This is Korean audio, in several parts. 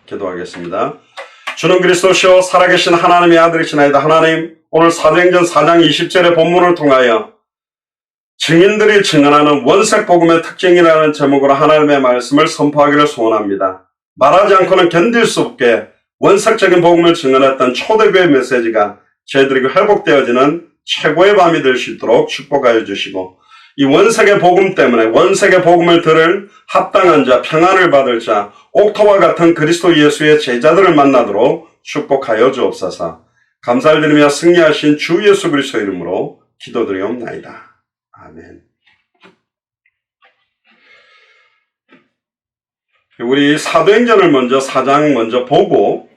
기도하겠습니다. 주는 그리스도시요 살아계신 하나님의 아들이시나이다. 하나님, 오늘 사도행전 4장 20절의 본문을 통하여 증인들이 증언하는 원색 복음의 특징이라는 제목으로 하나님의 말씀을 선포하기를 소원합니다. 말하지 않고는 견딜 수 없게 원색적인 복음을 증언했던 초대교회 메시지가 저희들에게 회복되어지는 최고의 밤이 될 수 있도록 축복하여 주시고, 이 원색의 복음 때문에 원색의 복음을 들을 합당한 자, 평안을 받을 자, 옥토와 같은 그리스도 예수의 제자들을 만나도록 축복하여 주옵소서. 감사를 드리며 승리하신 주 예수 그리스도 이름으로 기도드리옵나이다. 아멘. 우리 사도행전을 먼저 4장 먼저 보고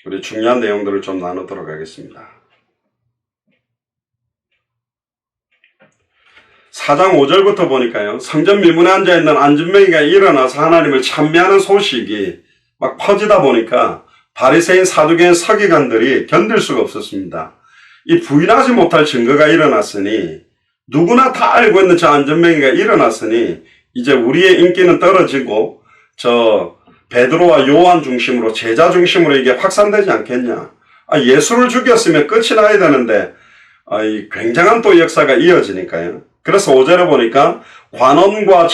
우리 중요한 내용들을 좀 나누도록 하겠습니다. 4장 5절부터 보니까요, 성전 미문에 앉아있는 안진뱅이가 일어나서 하나님을 찬미하는 소식이 막 퍼지다 보니까 바리새인 사두개인 서기관들이 견딜 수가 없었습니다. 이 부인하지 못할 증거가 일어났으니, 누구나 다 알고 있는 저 안진뱅이가 일어났으니 이제 우리의 인기는 떨어지고 저 베드로와 요한 중심으로, 제자 중심으로 이게 확산되지 않겠냐. 예수를 죽였으면 끝이 나야 되는데 이 굉장한 또 역사가 이어지니까요. 그래서 5절에 보니까 관원과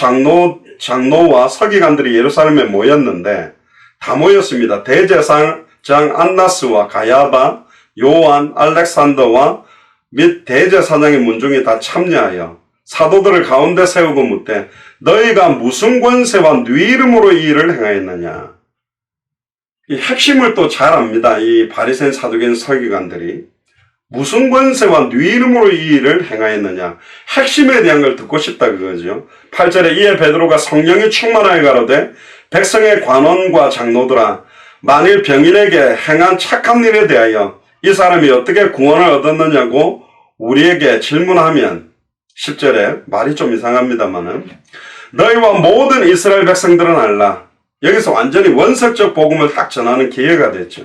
장로와 서기관들이 예루살렘에 모였는데, 다 모였습니다. 대제사장 안나스와 가야바, 요한, 알렉산더와 및 대제사장의 문중이 다 참여하여 사도들을 가운데 세우고 묻되, 너희가 무슨 권세와 네 이름으로 이 일을 행하였느냐. 이 핵심을 또 잘 압니다. 이 바리새인 사두개인 서기관들이 무슨 권세와 네 이름으로 이 일을 행하였느냐. 핵심에 대한 걸 듣고 싶다 그거죠. 8절에 이에 베드로가 성령이 충만하여 가로되, 백성의 관원과 장로들아, 만일 병인에게 행한 착한 일에 대하여 이 사람이 어떻게 구원을 얻었느냐고 우리에게 질문하면, 10절에 말이 좀 이상합니다만은, 너희와 모든 이스라엘 백성들은 알라. 여기서 완전히 원색적 복음을 딱 전하는 기회가 됐죠.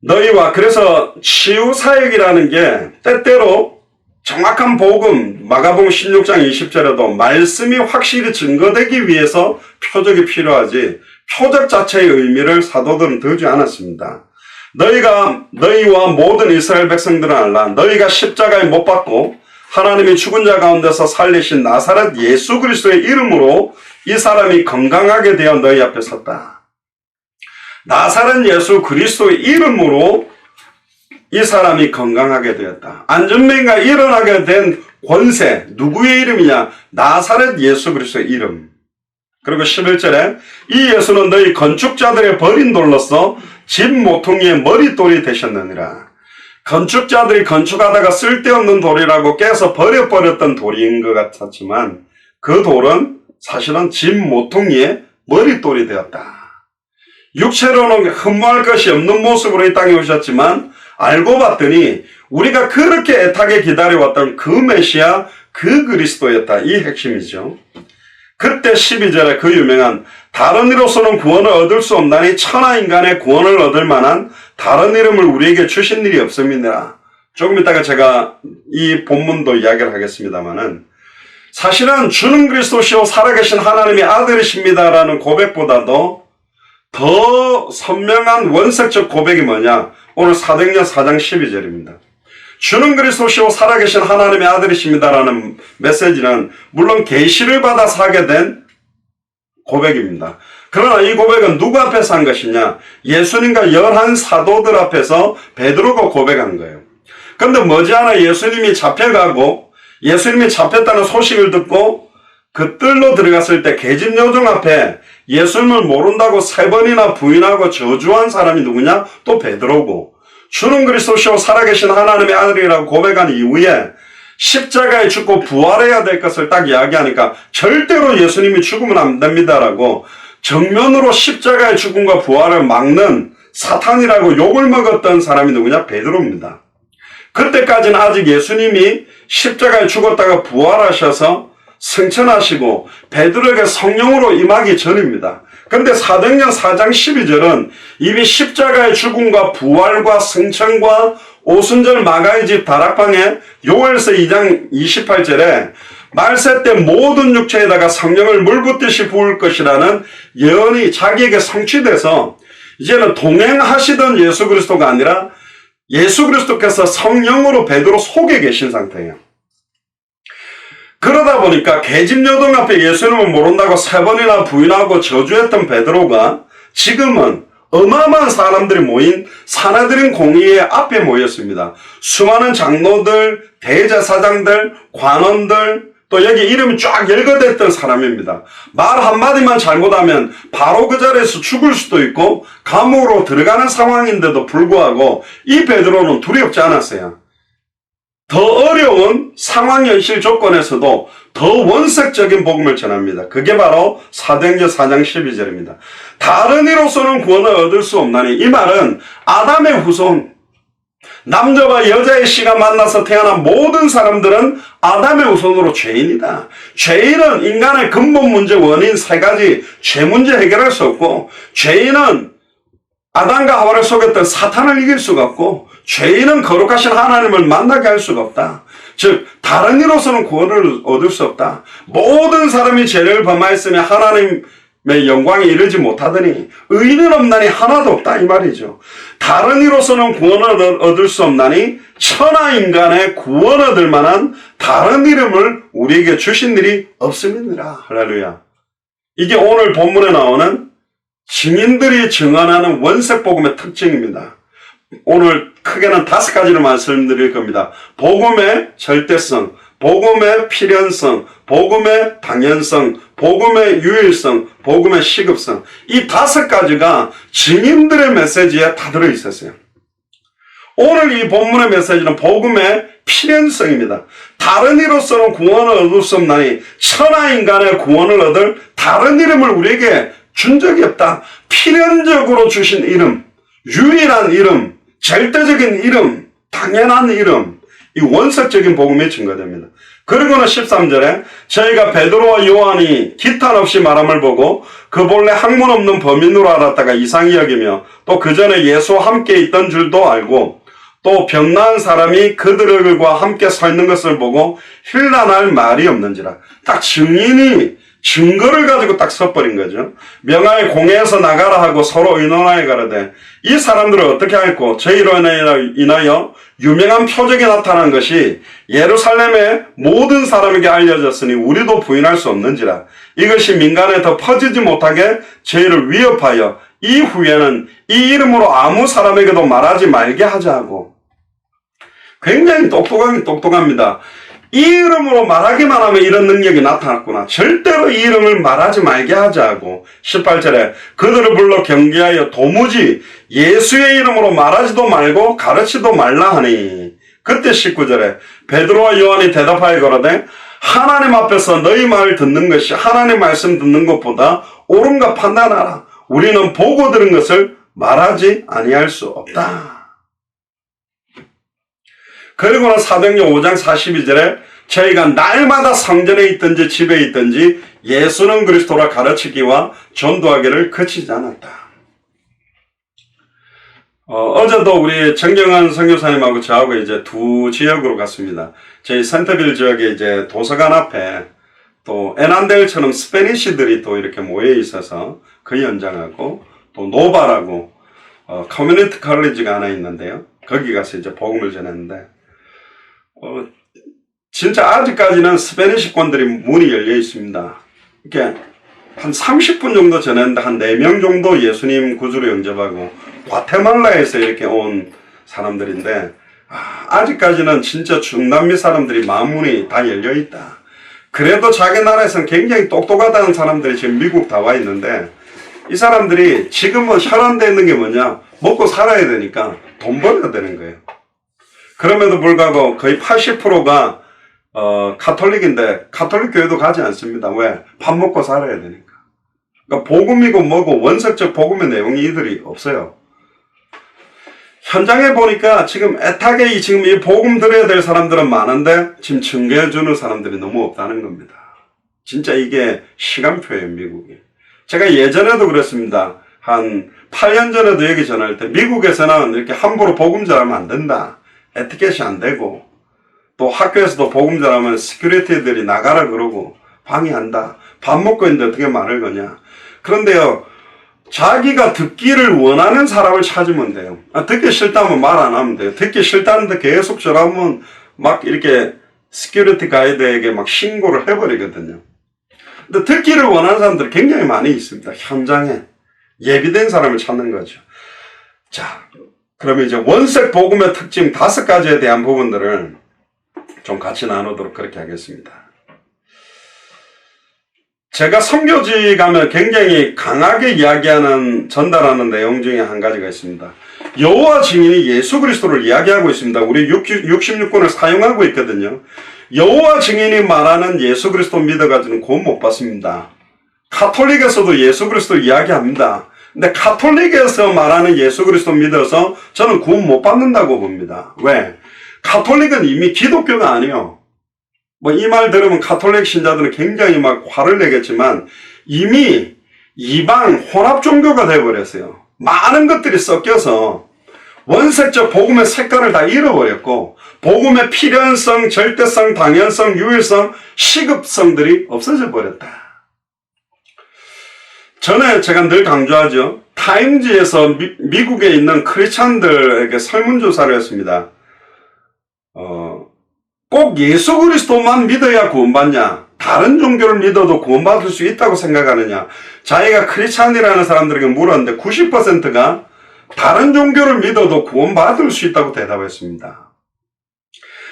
너희와, 그래서 치유사역이라는 게 때때로 정확한 복음, 마가복음 16장 20절에도 말씀이 확실히 증거되기 위해서 표적이 필요하지, 표적 자체의 의미를 사도들은 두지 않았습니다. 너희와 모든 이스라엘 백성들은 알라. 너희가 십자가에 못 박고 하나님이 죽은 자 가운데서 살리신 나사렛 예수 그리스도의 이름으로 이 사람이 건강하게 되어 너희 앞에 섰다. 나사렛 예수 그리스도의 이름으로 이 사람이 건강하게 되었다. 안진뱅이가 일어나게 된 권세, 누구의 이름이냐? 나사렛 예수 그리스도의 이름. 그리고 11절에 이 예수는 너희 건축자들의 버린 돌로서 집 모퉁이의 머릿돌이 되셨느니라. 건축자들이 건축하다가 쓸데없는 돌이라고 깨서 버려버렸던 돌인 것 같았지만, 그 돌은 사실은 집 모퉁이의 머릿돌이 되었다. 육체로는 흠모할 것이 없는 모습으로 이 땅에 오셨지만, 알고 봤더니 우리가 그렇게 애타게 기다려왔던 그 메시아, 그 그리스도였다. 이 핵심이죠. 그때 12절에 그 유명한 다른 이로서는 구원을 얻을 수 없나니 천하 인간의 구원을 얻을 만한 다른 이름을 우리에게 주신 일이 없음이니라. 조금 이따가 제가 이 본문도 이야기를 하겠습니다만은, 사실은 주는 그리스도시요 살아계신 하나님의 아들이십니다라는 고백보다도 더 선명한 원색적 고백이 뭐냐? 오늘 사도행전 4장 12절입니다. 주는 그리스도시요 살아계신 하나님의 아들이십니다라는 메시지는 물론 계시를 받아서 하게 된 고백입니다. 그러나 이 고백은 누구 앞에서 한 것이냐? 예수님과 11 사도들 앞에서 베드로가 고백한 거예요. 그런데 머지않아 예수님이 잡혀가고, 예수님이 잡혔다는 소식을 듣고 그 뜰로 들어갔을 때 계집 여종 앞에 예수님을 모른다고 3번이나 부인하고 저주한 사람이 누구냐? 또 베드로고, 주는 그리스도시요 살아계신 하나님의 아들이라고 고백한 이후에 십자가에 죽고 부활해야 될 것을 딱 이야기하니까, 절대로 예수님이 죽으면 안 됩니다라고 정면으로 십자가의 죽음과 부활을 막는 사탄이라고 욕을 먹었던 사람이 누구냐? 베드로입니다. 그때까지는 아직 예수님이 십자가에 죽었다가 부활하셔서 승천하시고 베드로에게 성령으로 임하기 전입니다. 그런데 사도행전 4장 12절은 이미 십자가의 죽음과 부활과 승천과 오순절 마가의 집 다락방에 요엘서 2장 28절에 말세 때 모든 육체에다가 성령을 물붓듯이 부을 것이라는 예언이 자기에게 성취돼서 이제는 동행하시던 예수 그리스도가 아니라 예수 그리스도께서 성령으로 베드로 속에 계신 상태예요. 그러다 보니까 계집 여동 앞에 예수님을 모른다고 3번이나 부인하고 저주했던 베드로가 지금은 어마어마한 사람들이 모인 사내들인 공의회 앞에 모였습니다. 수많은 장로들, 대제사장들, 관원들, 또 여기 이름이 쫙 열거됐던 사람입니다. 말 한마디만 잘못하면 바로 그 자리에서 죽을 수도 있고 감옥으로 들어가는 상황인데도 불구하고 이 베드로는 두렵지 않았어요. 더 어려운 상황 현실 조건에서도 더 원색적인 복음을 전합니다. 그게 바로 사도행전 4장 12절입니다. 다른 이로서는 구원을 얻을 수 없나니, 이 말은 아담의 후손, 남자와 여자의 씨가 만나서 태어난 모든 사람들은 아담의 후손으로 죄인이다. 죄인은 인간의 근본 문제 원인 3가지 죄 문제 해결할 수 없고, 죄인은 아담과 하와를 속였던 사탄을 이길 수가 없고, 죄인은 거룩하신 하나님을 만나게 할 수가 없다. 즉 다른 이로서는 구원을 얻을 수 없다. 모든 사람이 죄를 범하였으며 하나님의 영광에 이르지 못하더니 의인은 없나니 하나도 없다, 이 말이죠. 다른 이로서는 구원을 얻을 수 없나니 천하 인간의 구원 얻을 만한 다른 이름을 우리에게 주신 일이 없음이니라. 할렐루야. 이게 오늘 본문에 나오는 증인들이 증언하는 원색복음의 특징입니다. 오늘 크게는 5가지를 말씀드릴 겁니다. 복음의 절대성, 복음의 필연성, 복음의 당연성, 복음의 유일성, 복음의 시급성. 이 5가지가 증인들의 메시지에 다 들어있었어요. 오늘 이 본문의 메시지는 복음의 필연성입니다. 다른 이로서는 구원을 얻을 수 없나니 천하 인간의 구원을 얻을 다른 이름을 우리에게 준 적이 없다. 필연적으로 주신 이름, 유일한 이름, 절대적인 이름, 당연한 이름, 이 원색적인 복음이 증거됩니다. 그리고는 13절에 저희가 베드로와 요한이 기탄 없이 말함을 보고 그 본래 학문 없는 범인으로 알았다가 이상히 여기며 또 그 전에 예수와 함께 있던 줄도 알고 또 병나은 사람이 그들과 함께 서 있는 것을 보고 힐난할 말이 없는지라. 딱 증인이 증거를 가지고 딱 서버린 거죠. 명하여 공회에서 나가라 하고 서로 의논하여 가라되 이 사람들을 어떻게 할꼬? 저희로 인하여 유명한 표적이 나타난 것이 예루살렘의 모든 사람에게 알려졌으니 우리도 부인할 수 없는지라. 이것이 민간에 더 퍼지지 못하게 저희를 위협하여 이후에는 이 이름으로 아무 사람에게도 말하지 말게 하자 하고. 굉장히 똑똑합니다. 이 이름으로 말하기만 하면 이런 능력이 나타났구나. 절대로 이 이름을 말하지 말게 하자고. 18절에 그들을 불러 경계하여 도무지 예수의 이름으로 말하지도 말고 가르치도 말라 하니. 그때 19절에 베드로와 요한이 대답하여 가로되 하나님 앞에서 너희 말 듣는 것이 하나님 말씀 듣는 것보다 옳은가 판단하라. 우리는 보고 들은 것을 말하지 아니할 수 없다. 그리고는 사도행전 5장 42절에 저희가 날마다 성전에 있든지 집에 있든지 예수는 그리스도라 가르치기와 전도하기를 그치지 않았다. 어제도 우리 정경환 선교사님하고 저하고 이제 2 지역으로 갔습니다. 저희 센터빌 지역에 이제 도서관 앞에 또 에난델처럼 스페니쉬들이 또 이렇게 모여 있어서 그 현장하고 또 노바라고 커뮤니티 컬리지가 하나 있는데요. 거기 가서 이제 복음을 전했는데 진짜 아직까지는 스페니시권들이 문이 열려 있습니다. 이렇게 한 30분 정도 전했는데 한 4명 정도 예수님 구주로 영접하고 과테말라에서 이렇게 온 사람들인데 아직까지는 진짜 중남미 사람들이 만문이 다 열려 있다. 그래도 자기 나라에서는 굉장히 똑똑하다는 사람들이 지금 미국 다 와 있는데 이 사람들이 지금은 혈안되어 있는 게 뭐냐? 먹고 살아야 되니까 돈 벌어야 되는 거예요. 그럼에도 불구하고 거의 80%가 가톨릭인데 가톨릭 교회도 가지 않습니다. 왜? 밥 먹고 살아야 되니까. 그러니까 복음이고 뭐고 원색적 복음의 내용이 이들이 없어요. 현장에 보니까 지금 애타게 지금 이 복음 들어야 될 사람들은 많은데 지금 증거해주는 사람들이 너무 없다는 겁니다. 진짜 이게 시간표예요, 미국이. 제가 예전에도 그랬습니다. 한 8년 전에도 여기 전할 때 미국에서는 이렇게 함부로 복음 전하면 안 된다. 에티켓이 안 되고 또 학교에서도 복음 전하면 시큐리티들이 나가라 그러고 방해한다. 밥 먹고 있는데 어떻게 말을 거냐. 그런데요, 자기가 듣기를 원하는 사람을 찾으면 돼요. 듣기 싫다면 말 안 하면 돼요. 듣기 싫다는데 계속 저러면 막 이렇게 시큐리티 가이드에게 막 신고를 해버리거든요. 근데 듣기를 원하는 사람들이 굉장히 많이 있습니다. 현장에 예비된 사람을 찾는 거죠. 자, 그러면 이제 원색 복음의 특징 5가지에 대한 부분들을 좀 같이 나누도록 그렇게 하겠습니다. 제가 선교지 가면 굉장히 강하게 이야기하는, 전달하는 내용 중에 한 가지가 있습니다. 여호와 증인이 예수 그리스도를 이야기하고 있습니다. 우리 66권을 사용하고 있거든요. 여호와 증인이 말하는 예수 그리스도 믿어가지고는 구원 못 받습니다. 카톨릭에서도 예수 그리스도 이야기합니다. 근데 카톨릭에서 말하는 예수 그리스도 믿어서 저는 구원 못 받는다고 봅니다. 왜? 카톨릭은 이미 기독교가 아니에요. 뭐 이 말 들으면 카톨릭 신자들은 굉장히 막 화를 내겠지만 이미 이방 혼합 종교가 되어버렸어요. 많은 것들이 섞여서 원색적 복음의 색깔을 다 잃어버렸고 복음의 필연성, 절대성, 당연성, 유일성, 시급성들이 없어져 버렸다. 전에 제가 늘 강조하죠. 타임지에서 미국에 있는 크리스찬들에게 설문조사를 했습니다. 꼭 예수 그리스도만 믿어야 구원받냐? 다른 종교를 믿어도 구원받을 수 있다고 생각하느냐? 자기가 크리스찬이라는 사람들에게 물었는데 90%가 다른 종교를 믿어도 구원받을 수 있다고 대답했습니다.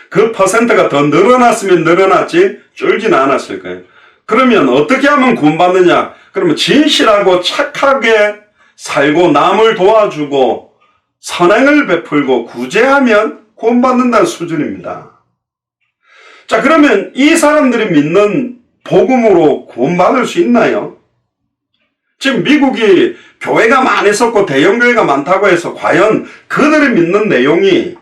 그 퍼센트가 더 늘어났으면 늘어났지 줄지는 않았을 거예요. 그러면 어떻게 하면 구원받느냐? 그러면 진실하고 착하게 살고 남을 도와주고 선행을 베풀고 구제하면 구원받는다는 수준입니다. 자, 그러면 이 사람들이 믿는 복음으로 구원받을 수 있나요? 지금 미국이 교회가 많이 섰고 대형교회가 많다고 해서 과연 그들이 믿는 내용이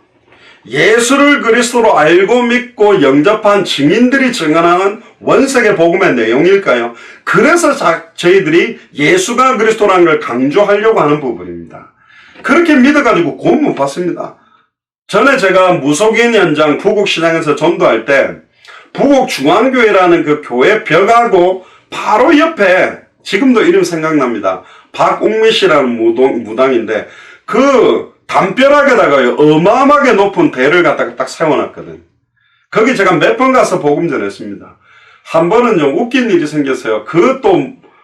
예수를 그리스도로 알고 믿고 영접한 증인들이 증언하는 원색의 복음의 내용일까요? 그래서 저희들이 예수가 그리스도라는 걸 강조하려고 하는 부분입니다. 그렇게 믿어가지고 구원 못 받습니다. 전에 제가 무속인 현장 부곡시장에서 전도할 때 부곡중앙교회라는 그 교회 벽하고 바로 옆에 지금도 이름 생각납니다. 박옥미 씨라는 무당인데 그 담벼락에다가 어마어마하게 높은 대를 갖다가 딱 세워놨거든. 거기 제가 몇 번 가서 복음 전했습니다. 한 번은요 웃긴 일이 생겼어요. 그 또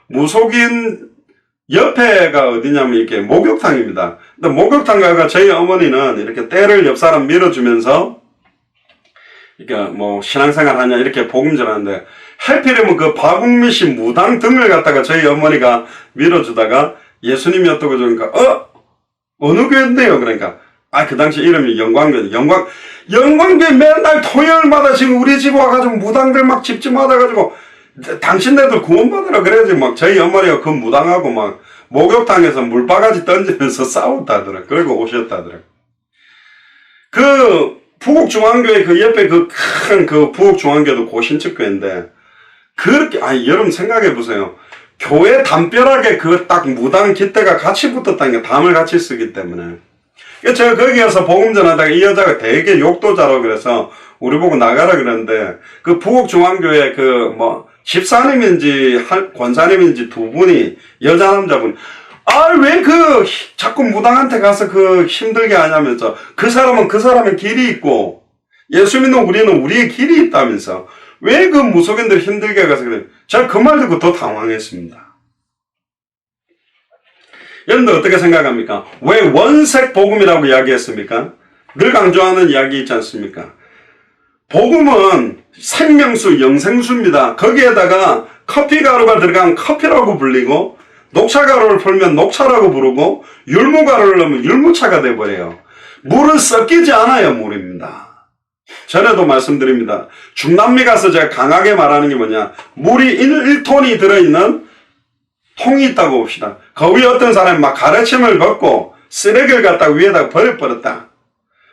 무속인 옆에가 어디냐면 이렇게 목욕탕입니다. 근데 목욕탕 가가 저희 어머니는 이렇게 때를 옆 사람 밀어주면서 이렇게 뭐 신앙생활 하냐 이렇게 복음 전하는데 하필이면 그 박웅미 씨 무당 등을 갖다가 저희 어머니가 밀어주다가 예수님이 어떠고 저러니까 어느 교회인데요? 그러니까 그 당시 이름이 영광교회. 영광교회 맨날 토요일마다 지금 우리 집 와가지고 무당들 막 집집마다 가지고 당신네들 구원받으라 그래야지 막 저희 어머니가 그 무당하고 막 목욕탕에서 물바가지 던지면서 싸웠다더라. 그리고 오셨다더라. 그 부곡중앙교회 그 옆에 그 큰 그 부곡중앙교회도 고신측교회인데 그렇게 여러분 생각해 보세요. 교회 담벼락에 그 딱 무당 깃대가 같이 붙었다는 게 담을 같이 쓰기 때문에. 제가 거기 가서 복음 전하다가 이 여자가 되게 욕도 잘하고 그래서 우리 보고 나가라 그랬는데 그 부곡중앙교회 그 뭐 집사님인지 권사님인지 두 분이 여자 남자분 왜 그 자꾸 무당한테 가서 그 힘들게 하냐면서 그 사람은 그 사람의 길이 있고 예수 믿는 우리는 우리의 길이 있다면서 왜 그 무속인들 힘들게 가서 그래. 제가 그 말 듣고 더 당황했습니다. 여러분들 어떻게 생각합니까? 왜 원색 복음이라고 이야기했습니까? 늘 강조하는 이야기 있지 않습니까? 복음은 생명수, 영생수입니다. 거기에다가 커피가루가 들어가면 커피라고 불리고 녹차가루를 풀면 녹차라고 부르고 율무가루를 넣으면 율무차가 돼버려요. 물은 섞이지 않아요. 물입니다. 전에도 말씀드립니다. 중남미 가서 제가 강하게 말하는 게 뭐냐. 물이 1톤이 들어있는 통이 있다고 봅시다. 그 위에 어떤 사람이 막 가래침을 벗고 쓰레기를 갖다가 위에다가 버려버렸다.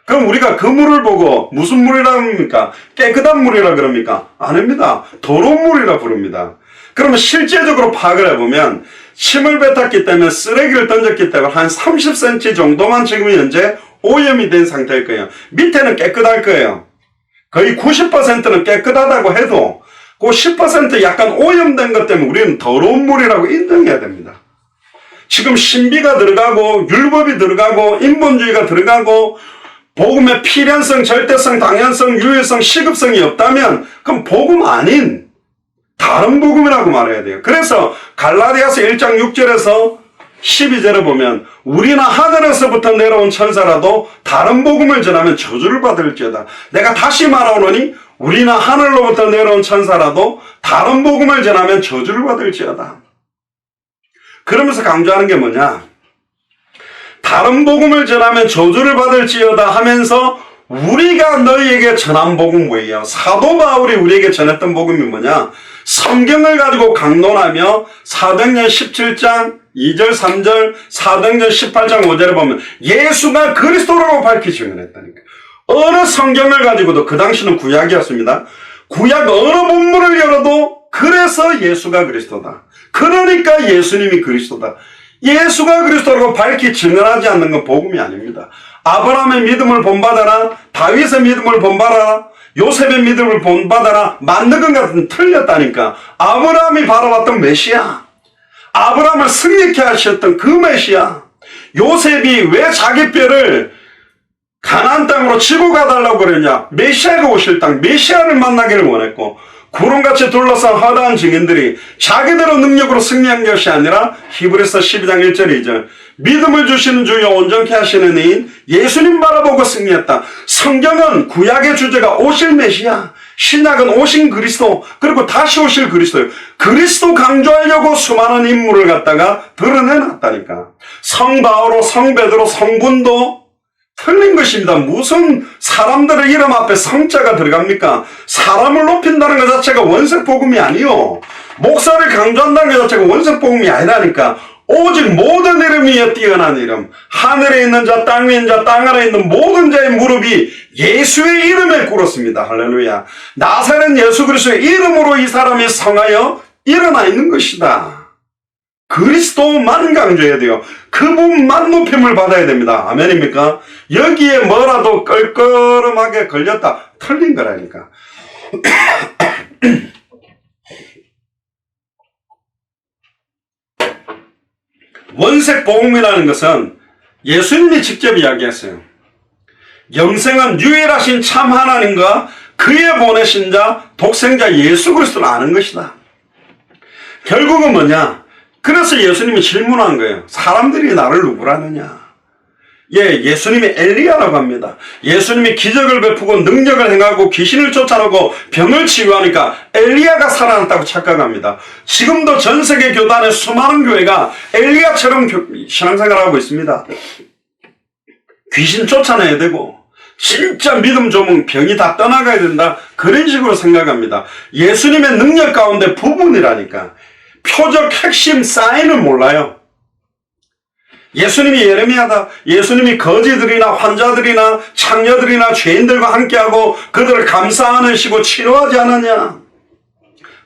그럼 우리가 그 물을 보고 무슨 물이라고 합니까? 깨끗한 물이라 그럽니까? 아닙니다. 더러운 물이라 부릅니다. 그러면 실제적으로 파악을 해보면 침을 뱉었기 때문에 쓰레기를 던졌기 때문에 한 30cm 정도만 지금 현재 오염이 된 상태일 거예요. 밑에는 깨끗할 거예요. 거의 90%는 깨끗하다고 해도 그 10% 약간 오염된 것 때문에 우리는 더러운 물이라고 인정해야 됩니다. 지금 신비가 들어가고 율법이 들어가고 인본주의가 들어가고 복음의 필연성, 절대성, 당연성, 유효성, 시급성이 없다면 그럼 복음 아닌 다른 복음이라고 말해야 돼요. 그래서 갈라디아서 1장 6절에서 12절에 보면 우리나 하늘에서부터 내려온 천사라도 다른 복음을 전하면 저주를 받을지어다. 내가 다시 말하노니 우리나 하늘로부터 내려온 천사라도 다른 복음을 전하면 저주를 받을지어다. 그러면서 강조하는 게 뭐냐? 다른 복음을 전하면 저주를 받을지어다 하면서 우리가 너희에게 전한 복음은 뭐예요? 사도 바울이 우리에게 전했던 복음이 뭐냐? 성경을 가지고 강론하며 사도행전 17장 2절 3절 사도행전 18장 5절에 보면 예수가 그리스도라고 밝히 증언했다니까. 어느 성경을 가지고도 그 당시는 구약이었습니다. 구약 어느 본문을 열어도 그래서 예수가 그리스도다. 그러니까 예수님이 그리스도다. 예수가 그리스도라고 밝히 증언하지 않는 건 복음이 아닙니다. 아브라함의 믿음을 본받아라, 다윗의 믿음을 본받아라, 요셉의 믿음을 본받아라, 맞는 것 같은 틀렸다니까. 아브라함이 바라봤던 메시아, 아브라함을 승리케 하셨던 그 메시아, 요셉이 왜 자기 뼈를 가나안 땅으로 지고 가달라고 그랬냐? 메시아가 오실 땅, 메시아를 만나기를 원했고, 구름같이 둘러싼 허다한 증인들이 자기들의 능력으로 승리한 것이 아니라 히브리서 12장 1절 2절 믿음을 주시는 주여 온전케 하시는 이인 예수님 바라보고 승리했다. 성경은 구약의 주제가 오실 메시아, 신약은 오신 그리스도, 그리고 다시 오실 그리스도예요. 그리스도 강조하려고 수많은 인물을 갖다가 드러내놨다니까. 성 바오로, 성 베드로, 성군도 틀린 것입니다. 무슨 사람들의 이름 앞에 성자가 들어갑니까? 사람을 높인다는 것 자체가 원색복음이 아니요. 목사를 강조한다는 것 자체가 원색복음이 아니라니까. 오직 모든 이름 위에 뛰어난 이름, 하늘에 있는 자, 땅 위에 있는 자, 땅 아래에 있는 모든 자의 무릎이 예수의 이름에 꿇었습니다. 할렐루야. 나사렛 예수 그리스도의 이름으로 이 사람이 성하여 일어나 있는 것이다. 그리스도만 강조해야 돼요. 그분만 높임을 받아야 됩니다. 아멘입니까? 여기에 뭐라도 껄끄름하게 걸렸다. 틀린 거라니까. 원색 복음이라는 것은 예수님이 직접 이야기했어요. 영생은 유일하신 참 하나님과 그의 보내신 자, 독생자 예수 그리스도를 아는 것이다. 결국은 뭐냐? 그래서 예수님이 질문한 거예요. 사람들이 나를 누구라느냐? 예, 예수님이 엘리야라고 합니다. 예수님이 기적을 베푸고 능력을 행하고 귀신을 쫓아내고 병을 치유하니까 엘리야가 살아났다고 착각합니다. 지금도 전 세계 교단의 수많은 교회가 엘리야처럼 신앙생활을 하고 있습니다. 귀신 쫓아내야 되고 진짜 믿음 좋으면 병이 다 떠나가야 된다. 그런 식으로 생각합니다. 예수님의 능력 가운데 부분이라니까. 표적 핵심 사인을 몰라요. 예수님이 예레미야다. 예수님이 거지들이나 환자들이나 창녀들이나 죄인들과 함께하고 그들을 감싸안으시고 치료하지 않았냐?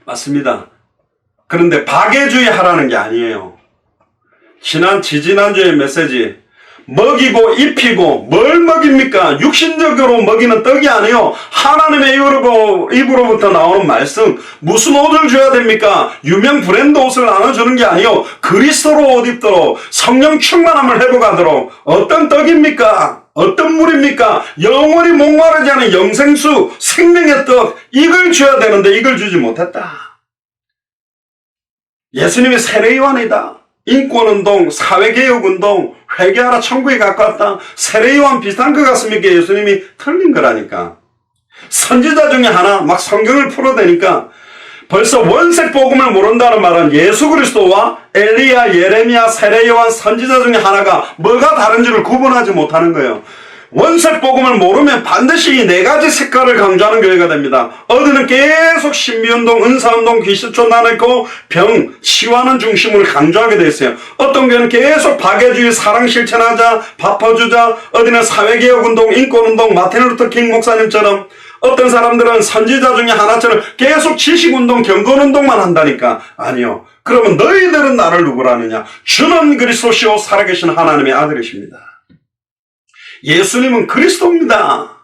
맞습니다. 그런데 박애주의 하라는 게 아니에요. 지난주의 메시지 먹이고 입히고 뭘 먹입니까? 육신적으로 먹이는 떡이 아니에요. 하나님의 입으로부터 나오는 말씀. 무슨 옷을 줘야 됩니까? 유명 브랜드 옷을 나눠주는 게 아니에요. 그리스도로 옷 입도록 성령 충만함을 회복하도록. 어떤 떡입니까? 어떤 물입니까? 영원히 목마르지 않은 영생수 생명의 떡, 이걸 줘야 되는데 이걸 주지 못했다. 예수님이 세례요한이다. 인권운동, 사회개혁운동, 회개하라 천국에 가까웠다. 세례요한 비슷한 것 같습니까? 예수님이 틀린 거라니까. 선지자 중에 하나 막 성경을 풀어대니까 벌써 원색 복음을 모른다는 말은 예수 그리스도와 엘리야, 예레미야, 세례요한 선지자 중에 하나가 뭐가 다른지를 구분하지 못하는 거예요. 원색 복음을 모르면 반드시 이 네 가지 색깔을 강조하는 교회가 됩니다. 어디는 계속 신비운동, 은사운동, 귀신 쫓아내고 병, 치유하는 중심을 강조하게 돼 있어요. 어떤 교회는 계속 박애주의, 사랑 실천하자, 바퍼주자, 어디는 사회개혁운동, 인권운동, 마틴 루터 킹 목사님처럼, 어떤 사람들은 선지자 중에 하나처럼 계속 지식운동, 경건운동만 한다니까. 아니요. 그러면 너희들은 나를 누구라느냐? 주는 그리스도시요 살아계신 하나님의 아들이십니다. 예수님은 그리스도입니다.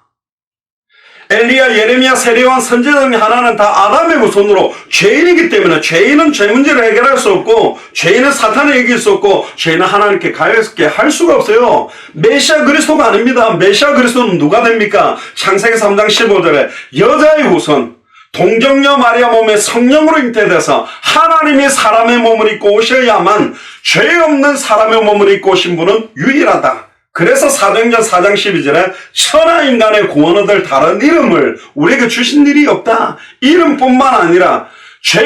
엘리야, 예레미야, 세례요한, 선지자 중에 하나는 다 아담의 후손으로 죄인이기 때문에 죄인은 죄 문제를 해결할 수 없고 죄인은 사탄을 이길 수 없고 죄인은 하나님께 가볍게 할 수가 없어요. 메시아 그리스도가 아닙니다. 메시아 그리스도는 누가 됩니까? 창세기 3장 15절에 여자의 후손 동정녀 마리아 몸에 성령으로 잉태돼서 하나님이 사람의 몸을 입고 오셔야만 죄 없는 사람의 몸을 입고 오신 분은 유일하다. 그래서 사도행전 4장 12절에 천하 인간의 구원 얻을 다른 이름을 우리에게 주신 일이 없다. 이름뿐만 아니라 죄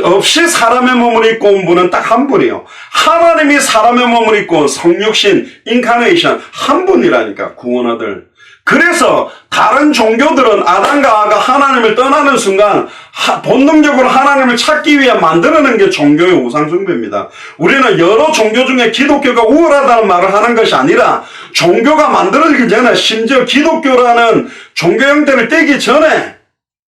없이 사람의 몸을 입고 온 분은 딱 한 분이요. 하나님이 사람의 몸을 입고 온 성육신, 인카네이션 한 분이라니까, 구원 얻을. 그래서 다른 종교들은 아담과 하와가 하나님을 떠나는 순간 본능적으로 하나님을 찾기 위해 만들어낸 게 종교의 우상숭배입니다. 우리는 여러 종교 중에 기독교가 우월하다는 말을 하는 것이 아니라 종교가 만들어지기 전에, 심지어 기독교라는 종교 형태를 떼기 전에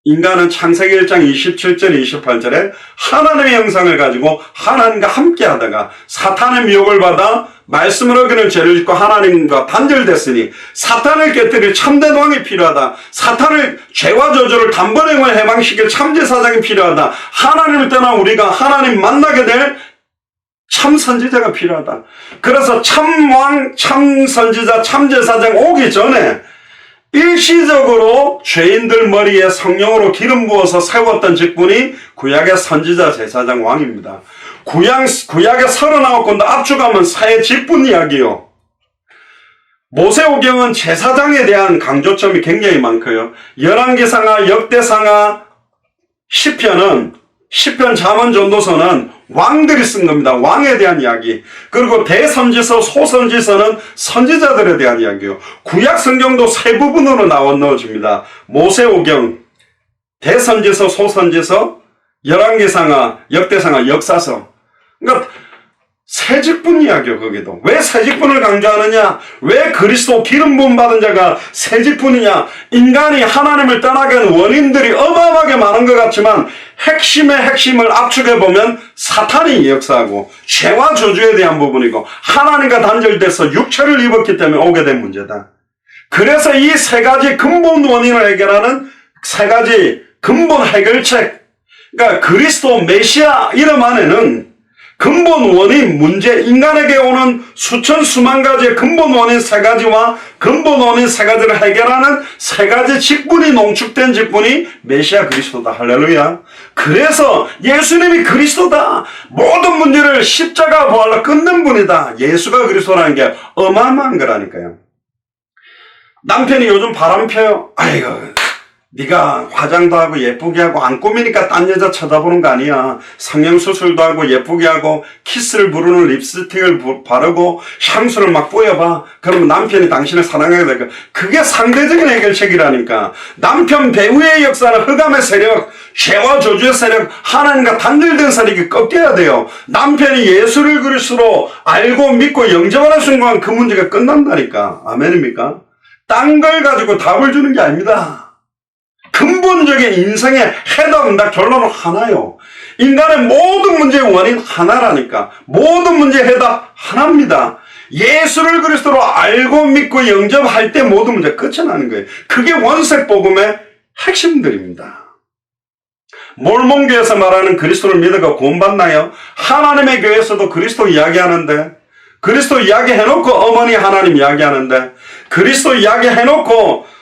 인간은 창세기 1장 27절 28절에 하나님의 형상을 가지고 하나님과 함께 하다가 사탄의 미혹을 받아 말씀을 어기는 죄를 짓고 하나님과 단절됐으니 사탄을 깨뜨릴 참된 왕이 필요하다. 사탄을 죄와 저주를 단번에 해방시킬 참제사장이 필요하다. 하나님을 떠난 우리가 하나님 만나게 될 참선지자가 필요하다. 그래서 참왕, 참선지자, 참제사장 오기 전에 일시적으로 죄인들 머리에 성령으로 기름 부어서 세웠던 직분이 구약의 선지자, 제사장, 왕입니다. 구약의 39권도 압축하면 새 직분 이야기요. 모세오경은 제사장에 대한 강조점이 굉장히 많고요. 열왕기상하, 역대상하, 시편은 시편, 잠언, 전도서는 왕들이 쓴 겁니다. 왕에 대한 이야기. 그리고 대선지서, 소선지서는 선지자들에 대한 이야기요. 구약 성경도 세 부분으로 넣어줍니다. 모세오경, 대선지서, 소선지서, 열왕기상하, 역대상하, 역사서. 그러니까 새 직분 이야기요. 거기도 왜 새 직분을 강조하느냐, 왜 그리스도 기름 부음 받은 자가 새 직분이냐. 인간이 하나님을 떠나게 하는 원인들이 어마어마하게 많은 것 같지만 핵심의 핵심을 압축해보면 사탄이 역사하고 죄와 저주에 대한 부분이고 하나님과 단절돼서 육체를 입었기 때문에 오게 된 문제다. 그래서 이 세 가지 근본 원인을 해결하는 세 가지 근본 해결책, 그러니까 그리스도 메시아 이름 안에는 근본 원인, 문제, 인간에게 오는 수천 수만 가지의 근본 원인 세 가지와 근본 원인 세 가지를 해결하는 세 가지 직분이 농축된 직분이 메시아 그리스도다. 할렐루야. 그래서 예수님이 그리스도다. 모든 문제를 십자가 부활로 끊는 분이다. 예수가 그리스도라는 게 어마어마한 거라니까요. 남편이 요즘 바람 펴요. 아이고, 네가 화장도 하고 예쁘게 하고 안 꾸미니까 딴 여자 쳐다보는 거 아니야. 성형수술도 하고 예쁘게 하고 키스를 부르는 립스틱을 바르고 향수를 막 뿌려봐. 그러면 남편이 당신을 사랑하게 될 거야. 그게 상대적인 해결책이라니까. 남편 배우의 역사는 흑암의 세력, 죄와 저주의 세력, 하나님과 단절된 세력이 꺾여야 돼요. 남편이 예수를 그리스도로 알고 믿고 영접하는 순간 그 문제가 끝난다니까. 아멘입니까? 딴 걸 가지고 답을 주는 게 아닙니다. 근본적인 인생의 해답, 결론은 하나요. 인간의 모든 문제의 원인 하나라니까. 모든 문제의 해답 하나입니다. 예수를 그리스도로 알고 믿고 영접할 때 모든 문제 끝이 나는 거예요. 그게 원색 복음의 핵심들입니다. 몰몬교에서 말하는 그리스도를 믿어가 구원받나요? 하나님의 교회에서도 그리스도 이야기하는데, 그리스도 이야기해놓고 어머니 하나님 이야기하는데, 그리스도 이야기해놓고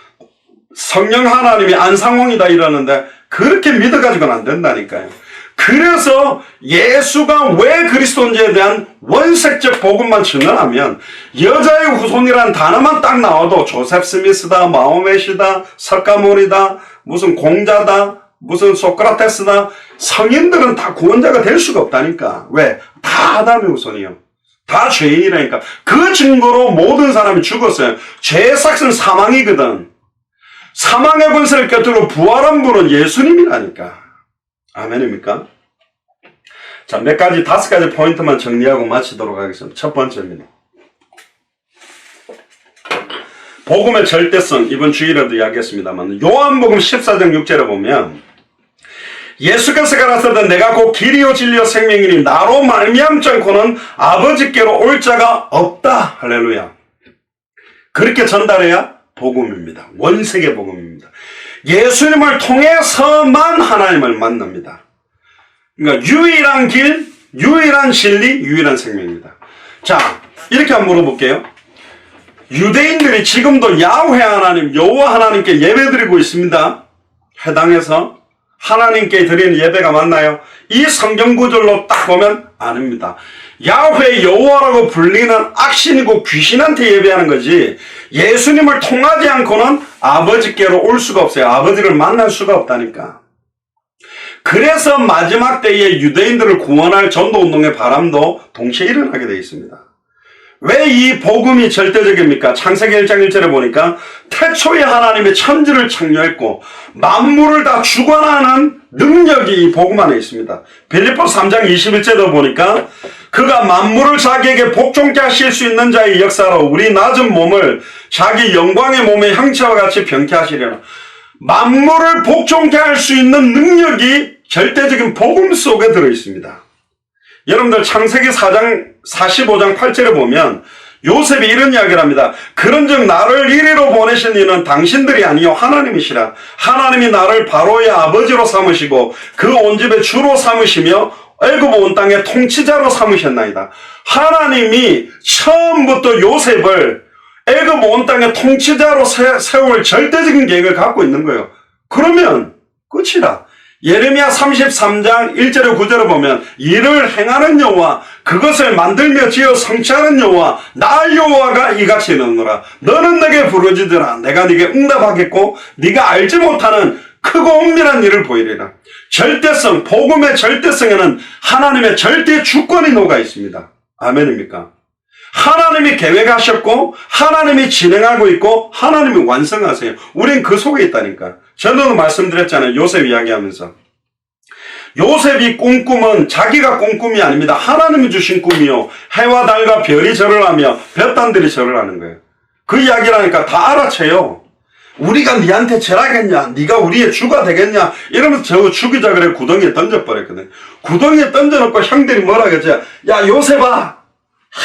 성령 하나님이 안상홍이다 이러는데 그렇게 믿어가지고는 안 된다니까요. 그래서 예수가 왜 그리스도인지에 대한 원색적 복음만 전하면 여자의 후손이라는 단어만 딱 나와도 조셉 스미스다, 마호메시다, 석가모니다, 무슨 공자다, 무슨 소크라테스다, 성인들은 다 구원자가 될 수가 없다니까. 왜? 다 아담의 후손이요. 다 죄인이라니까. 그 증거로 모든 사람이 죽었어요. 죄의 삭은 사망이거든. 사망의 권세를 곁들여 부활한 분은 예수님이라니까. 아멘입니까? 자, 다섯 가지 포인트만 정리하고 마치도록 하겠습니다. 첫 번째입니다. 복음의 절대성, 이번 주일에도 이야기했습니다만, 요한복음 14장 6절에 보면, 예수께서 가라사대 내가 곧 길이요 진리요 생명이니 나로 말미암지 않고는 아버지께로 올 자가 없다. 할렐루야. 그렇게 전달해야 복음입니다. 원색의 복음입니다. 예수님을 통해서만 하나님을 만납니다. 그러니까 유일한 길, 유일한 진리, 유일한 생명입니다. 자, 이렇게 한번 물어볼게요. 유대인들이 지금도 야훼 하나님, 여호와 하나님께 예배드리고 있습니다. 해당해서 하나님께 드리는 예배가 맞나요? 이 성경 구절로 딱 보면 아닙니다. 야훼 여호와라고 불리는 악신이고 귀신한테 예배하는 거지, 예수님을 통하지 않고는 아버지께로 올 수가 없어요. 아버지를 만날 수가 없다니까. 그래서 마지막 때에 유대인들을 구원할 전도운동의 바람도 동시에 일어나게 되어 있습니다. 왜 이 복음이 절대적입니까? 창세기 1장 1절에 보니까 태초에 하나님의 천지를 창조했고 만물을 다 주관하는 능력이 이 복음 안에 있습니다. 빌립보서 3장 21절도 보니까 그가 만물을 자기에게 복종케 하실 수 있는 자의 역사로 우리 낮은 몸을 자기 영광의 몸의 형체와 같이 병케 하시려나. 만물을 복종케 할 수 있는 능력이 절대적인 복음 속에 들어있습니다. 여러분들 창세기 4장 45장 8절에 보면 요셉이 이런 이야기를 합니다. 그런즉 나를 이리로 보내신 이는 당신들이 아니요 하나님이시라. 하나님이 나를 바로의 아버지로 삼으시고 그 온 집의 주로 삼으시며 애굽 온 땅의 통치자로 삼으셨나이다. 하나님이 처음부터 요셉을 애굽 온 땅의 통치자로 세울 절대적인 계획을 갖고 있는 거예요. 그러면 끝이다. 예레미야 33장 1절에 9절에 보면 이를 행하는 여호와, 그것을 만들며 지어 성취하는 여호와, 나 여호와가 이같이 이르노라. 너는 내게 부르짖으라. 내가 네게 응답하겠고 네가 알지 못하는 크고 은밀한 일을 보이리라. 절대성, 복음의 절대성에는 하나님의 절대 주권이 녹아 있습니다. 아멘입니까? 하나님이 계획하셨고 하나님이 진행하고 있고 하나님이 완성하세요. 우린 그 속에 있다니까. 전에도 말씀드렸잖아요. 요셉 이야기하면서. 요셉이 꾼 꿈은 자기가 꾼 꿈이 아닙니다. 하나님이 주신 꿈이요. 해와 달과 별이 절을 하며 볕단들이 절을 하는 거예요. 그 이야기를 하니까 다 알아채요. 우리가 니한테 절하겠냐? 네가 우리의 주가 되겠냐? 이러면서 저거 죽이자 그래 구덩이에 던져버렸거든. 구덩이에 던져놓고 형들이 뭐라 그랬지? 야 요셉아,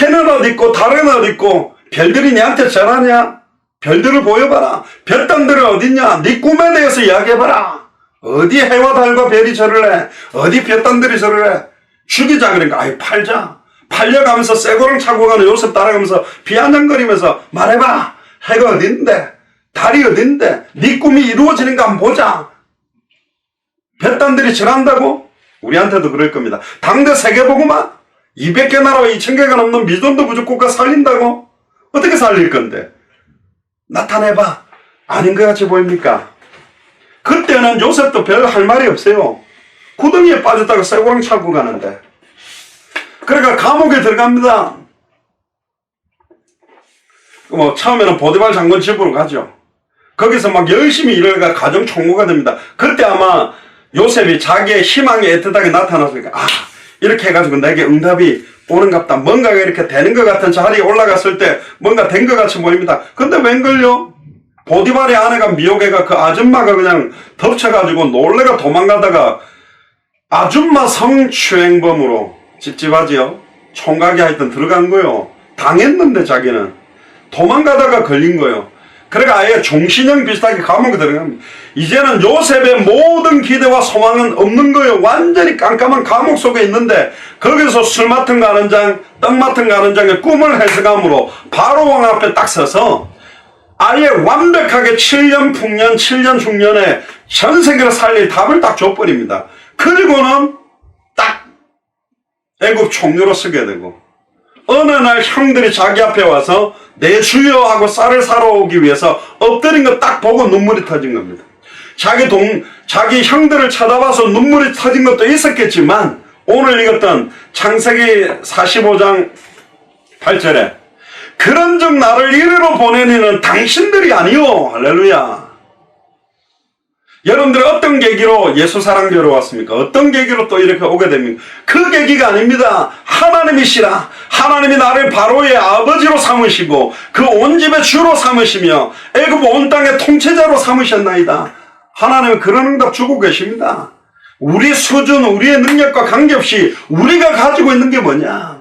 해는 어디 있고 달은 어디 있고 별들이 니한테 절하냐? 별들을 보여봐라. 볕단들은 어딨냐? 네 꿈에 대해서 이야기해봐라. 어디 해와 달과 별이 절을 해? 어디 볕단들이 절을 해? 죽이자 그러니까 아이 팔자. 팔려가면서 쇠고랑 차고 가는 요셉 따라가면서 비아냥거리면서 말해봐. 해가 어딘데? 달이 어딘데? 네 꿈이 이루어지는가 한번 보자. 볕단들이 절한다고? 우리한테도 그럴 겁니다. 당대 세계보고만 200개 나라와 2000개가 넘는 미전도 부족국가 살린다고? 어떻게 살릴 건데? 나타내봐. 아닌 것 같이 보입니까? 그때는 요셉도 별 할 말이 없어요. 구덩이에 빠졌다가 쇠고랑 차고 가는데. 그러니까 감옥에 들어갑니다. 뭐 처음에는 보디발 장군 집으로 가죠. 거기서 막 열심히 일하다가 가정 총무가 됩니다. 그때 아마 요셉이 자기의 희망이 애틋하게 나타났으니까 이렇게 해가지고 내게 응답이 오는갑다. 뭔가가 이렇게 되는 것 같은 자리에 올라갔을 때 뭔가 된 것 같이 보입니다. 근데 웬걸요? 보디발의 아내가 미혹애가 그 아줌마가 그냥 덮쳐가지고 놀래가 도망가다가 아줌마 성추행범으로 찝찝하지요? 총각이 하여튼 들어간 거요. 당했는데 자기는 도망가다가 걸린 거요. 그러니까 아예 종신형 비슷하게 감옥에 들어갑니다. 이제는 요셉의 모든 기대와 소망은 없는 거예요. 완전히 깜깜한 감옥 속에 있는데 거기서 술 맡은 가는장, 떡 맡은 가는장의 꿈을 해석함으로 바로 왕 앞에 딱 서서 아예 완벽하게 7년 풍년, 7년 흉년에 전 세계를 살릴 답을 딱 줘버립니다. 그리고는 딱 애굽 총리로 서게 되고 어느 날 형들이 자기 앞에 와서 내 주여 하고 쌀을 사러 오기 위해서 엎드린 거 딱 보고 눈물이 터진 겁니다. 자기 형들을 쳐다봐서 눈물이 터진 것도 있었겠지만 오늘 읽었던 창세기 45장 8절에 그런즉 나를 이리로 보내니는 당신들이 아니요. 할렐루야. 여러분들 어떤 계기로 예수 사랑교로 왔습니까? 어떤 계기로 또 이렇게 오게 됩니까? 그 계기가 아닙니다. 하나님이시라. 하나님이 나를 바로의 아버지로 삼으시고 그 온 집의 주로 삼으시며 애굽 온 땅의 통치자로 삼으셨나이다. 하나님은 그런 응답 주고 계십니다. 우리 수준, 우리의 능력과 관계없이 우리가 가지고 있는 게 뭐냐?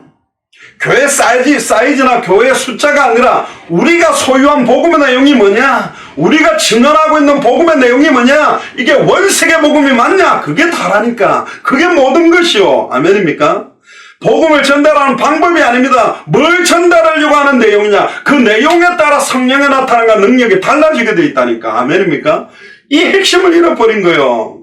교회 사이즈나 교회 숫자가 아니라 우리가 소유한 복음의 내용이 뭐냐? 우리가 증언하고 있는 복음의 내용이 뭐냐? 이게 원세계 복음이 맞냐? 그게 다라니까. 그게 모든 것이요. 아멘입니까? 복음을 전달하는 방법이 아닙니다. 뭘 전달하려고 하는 내용이냐? 그 내용에 따라 성령의 나타남과 능력이 달라지게 돼 있다니까. 아멘입니까? 이 핵심을 잃어버린 거예요.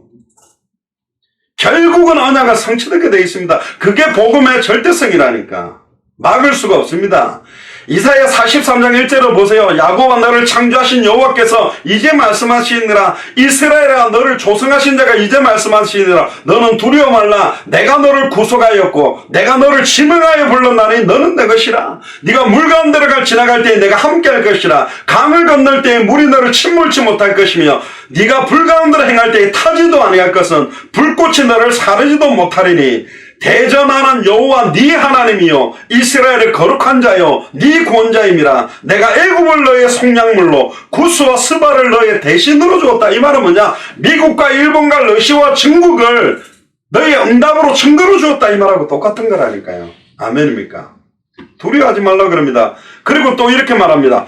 결국은 언약가 성취되게 돼 있습니다. 그게 복음의 절대성이라니까. 막을 수가 없습니다. 이사야 43장 1절을 보세요. 야곱아 너를 창조하신 여호와께서 이제 말씀하시니라. 이스라엘아 너를 조성하신 자가 이제 말씀하시니라. 너는 두려워 말라. 내가 너를 구속하였고 내가 너를 지명하여 불렀나니 너는 내 것이라. 네가 물 가운데를 지나갈 때에 내가 함께할 것이라. 강을 건널 때에 물이 너를 침몰치 못할 것이며 네가 불 가운데를 행할 때에 타지도 아니할 것은 불꽃이 너를 사르지도 못하리니 대전하는 여호와 네 하나님이요 이스라엘의 거룩한 자요 네 구원자임이라. 내가 애굽을 너의 속량물로 구스와 스바를 너의 대신으로 주었다. 이 말은 뭐냐? 미국과 일본과 러시아와 중국을 너의 응답으로 증거로 주었다. 이 말하고 똑같은 거라니까요. 아멘입니까? 두려워하지 말라 그럽니다. 그리고 또 이렇게 말합니다.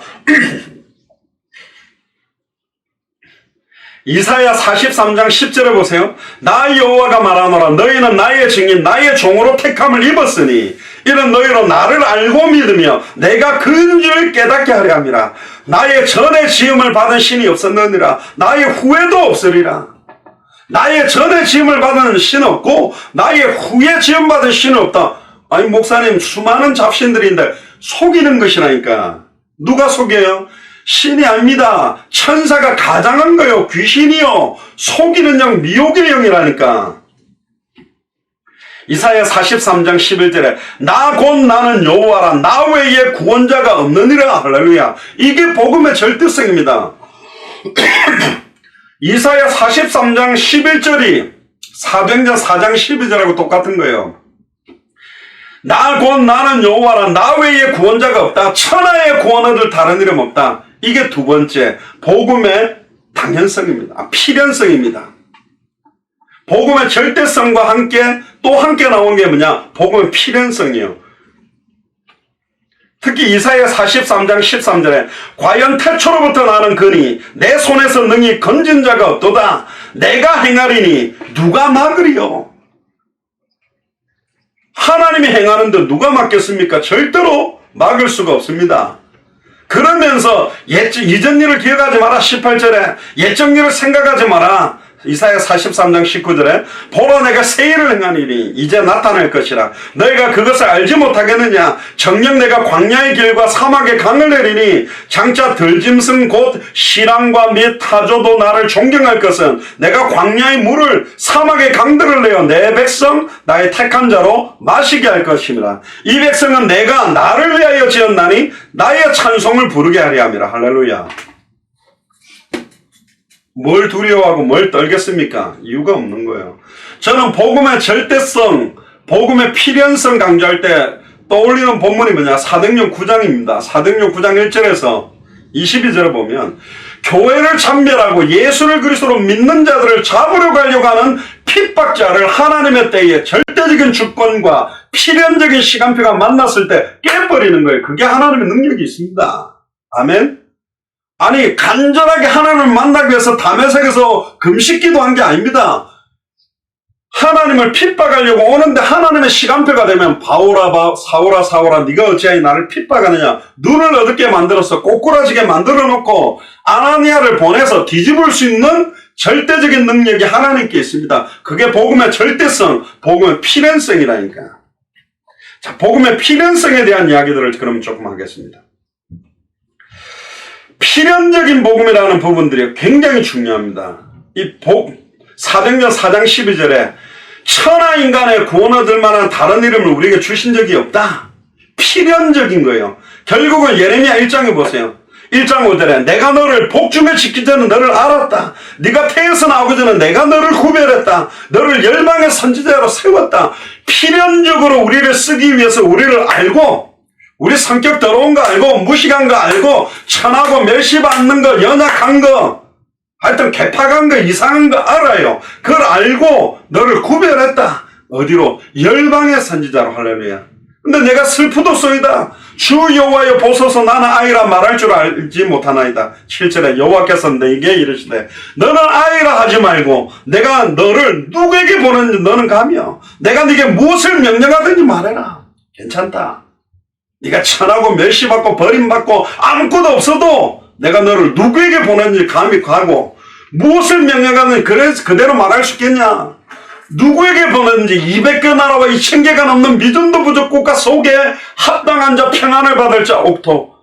이사야 43장 10절에 보세요. 나 여호와가 말하노라. 너희는 나의 증인 나의 종으로 택함을 입었으니 이는 너희로 나를 알고 믿으며 내가 그인 줄 깨닫게 하려 함이라. 나의 전에 지음을 받은 신이 없었느니라. 나의 후에도 없으리라. 나의 전에 지음을 받은 신은 없고 나의 후에 지음 받은 신은 없다. 아니 목사님 수많은 잡신들인데 속이는 것이라니까. 누가 속여요? 신이 아닙니다. 천사가 가장한 거요. 귀신이요. 속이는 영, 미혹의 영이라니까. 이사야 43장 11절에 나 곧 나는 여호와라. 나 외에 구원자가 없느니라. 할렐루야. 이게 복음의 절대성입니다. 이사야 43장 11절이 사도행전 4장 12절하고 똑같은 거예요. 나 곧 나는 여호와라. 나 외에 구원자가 없다. 천하의 구원 얻을 다른 이름 없다. 이게 두 번째 복음의 당연성입니다. 필연성입니다. 복음의 절대성과 함께 또 함께 나온 게 뭐냐? 복음의 필연성이에요. 특히 이사야 43장 13절에 과연 태초로부터 나는 거니 내 손에서 능히 건진 자가 없도다. 내가 행하리니 누가 막으리요? 하나님이 행하는데 누가 막겠습니까? 절대로 막을 수가 없습니다. 그러면서 이전 일을 기억하지 마라. 18절에 옛적 일을 생각하지 마라. 이사야 43장 19절에 보라 내가 새 일을 행하니니 이제 나타날 것이라. 너희가 그것을 알지 못하겠느냐? 정녕 내가 광야의 길과 사막의 강을 내리니 장차 들짐승 곧 시랑과 및 타조도 나를 존경할 것은 내가 광야의 물을 사막의 강들을 내어 내 백성 나의 택한 자로 마시게 할 것입니다. 이 백성은 내가 나를 위하여 지었나니 나의 찬송을 부르게 하리 함이라. 할렐루야. 뭘 두려워하고 뭘 떨겠습니까? 이유가 없는 거예요. 저는 복음의 절대성, 복음의 필연성 강조할 때 떠올리는 본문이 뭐냐? 사도행전 9장입니다. 사도행전 9장 1절에서 22절을 보면 교회를 참멸하고 예수를 그리스도로 믿는 자들을 잡으려고 하려고 하는 핍박자를 하나님의 때에 절대적인 주권과 필연적인 시간표가 만났을 때 깨버리는 거예요. 그게 하나님의 능력이 있습니다. 아멘? 아니 간절하게 하나님을 만나기 위해서 다메섹에서 금식기도 한 게 아닙니다. 하나님을 핍박하려고 오는데 하나님의 시간표가 되면 사오라 사오라 네가 어찌하여 나를 핍박하느냐. 눈을 어둡게 만들어서 꼬꾸라지게 만들어 놓고 아나니아를 보내서 뒤집을 수 있는 절대적인 능력이 하나님께 있습니다. 그게 복음의 절대성, 복음의 필연성이라니까. 자, 복음의 필연성에 대한 이야기들을 그럼 조금 하겠습니다. 필연적인 복음이라는 부분들이 굉장히 중요합니다. 사도행전 4장 12절에 천하 인간의 구원 얻을 만한 다른 이름을 우리에게 주신 적이 없다. 필연적인 거예요. 결국은 예레미야 1장에 보세요. 1장 5절에 내가 너를 복중에 지키기 전에 너를 알았다. 네가 태에서 나오기 전에 내가 너를 구별했다. 너를 열방의 선지자로 세웠다. 필연적으로 우리를 쓰기 위해서 우리를 알고 우리 성격 더러운 거 알고 무식한 거 알고 천하고 멸시받는 거 연약한 거 하여튼 개팍한 거 이상한 거 알아요. 그걸 알고 너를 구별했다. 어디로? 열방의 선지자로. 할렐루야. 근데 내가 슬프도소이다. 주 여호와여 보소서 나는 아이라 말할 줄 알지 못하나이다. 7절에 여호와께서 내게 이르시되 너는 아이라 하지 말고 내가 너를 누구에게 보내는지 너는 가며 내가 네게 무엇을 명령하든지 말해라. 괜찮다. 네가 천하고 멸시받고 버림받고 아무것도 없어도 내가 너를 누구에게 보내는지 감히 가고 무엇을 명령하든지 그대로 말할 수 있겠냐. 누구에게 보냈는지 200개 나라와 2000개가 넘는 믿음도 부족 국가 속에 합당한 자 평안을 받을 자 옥토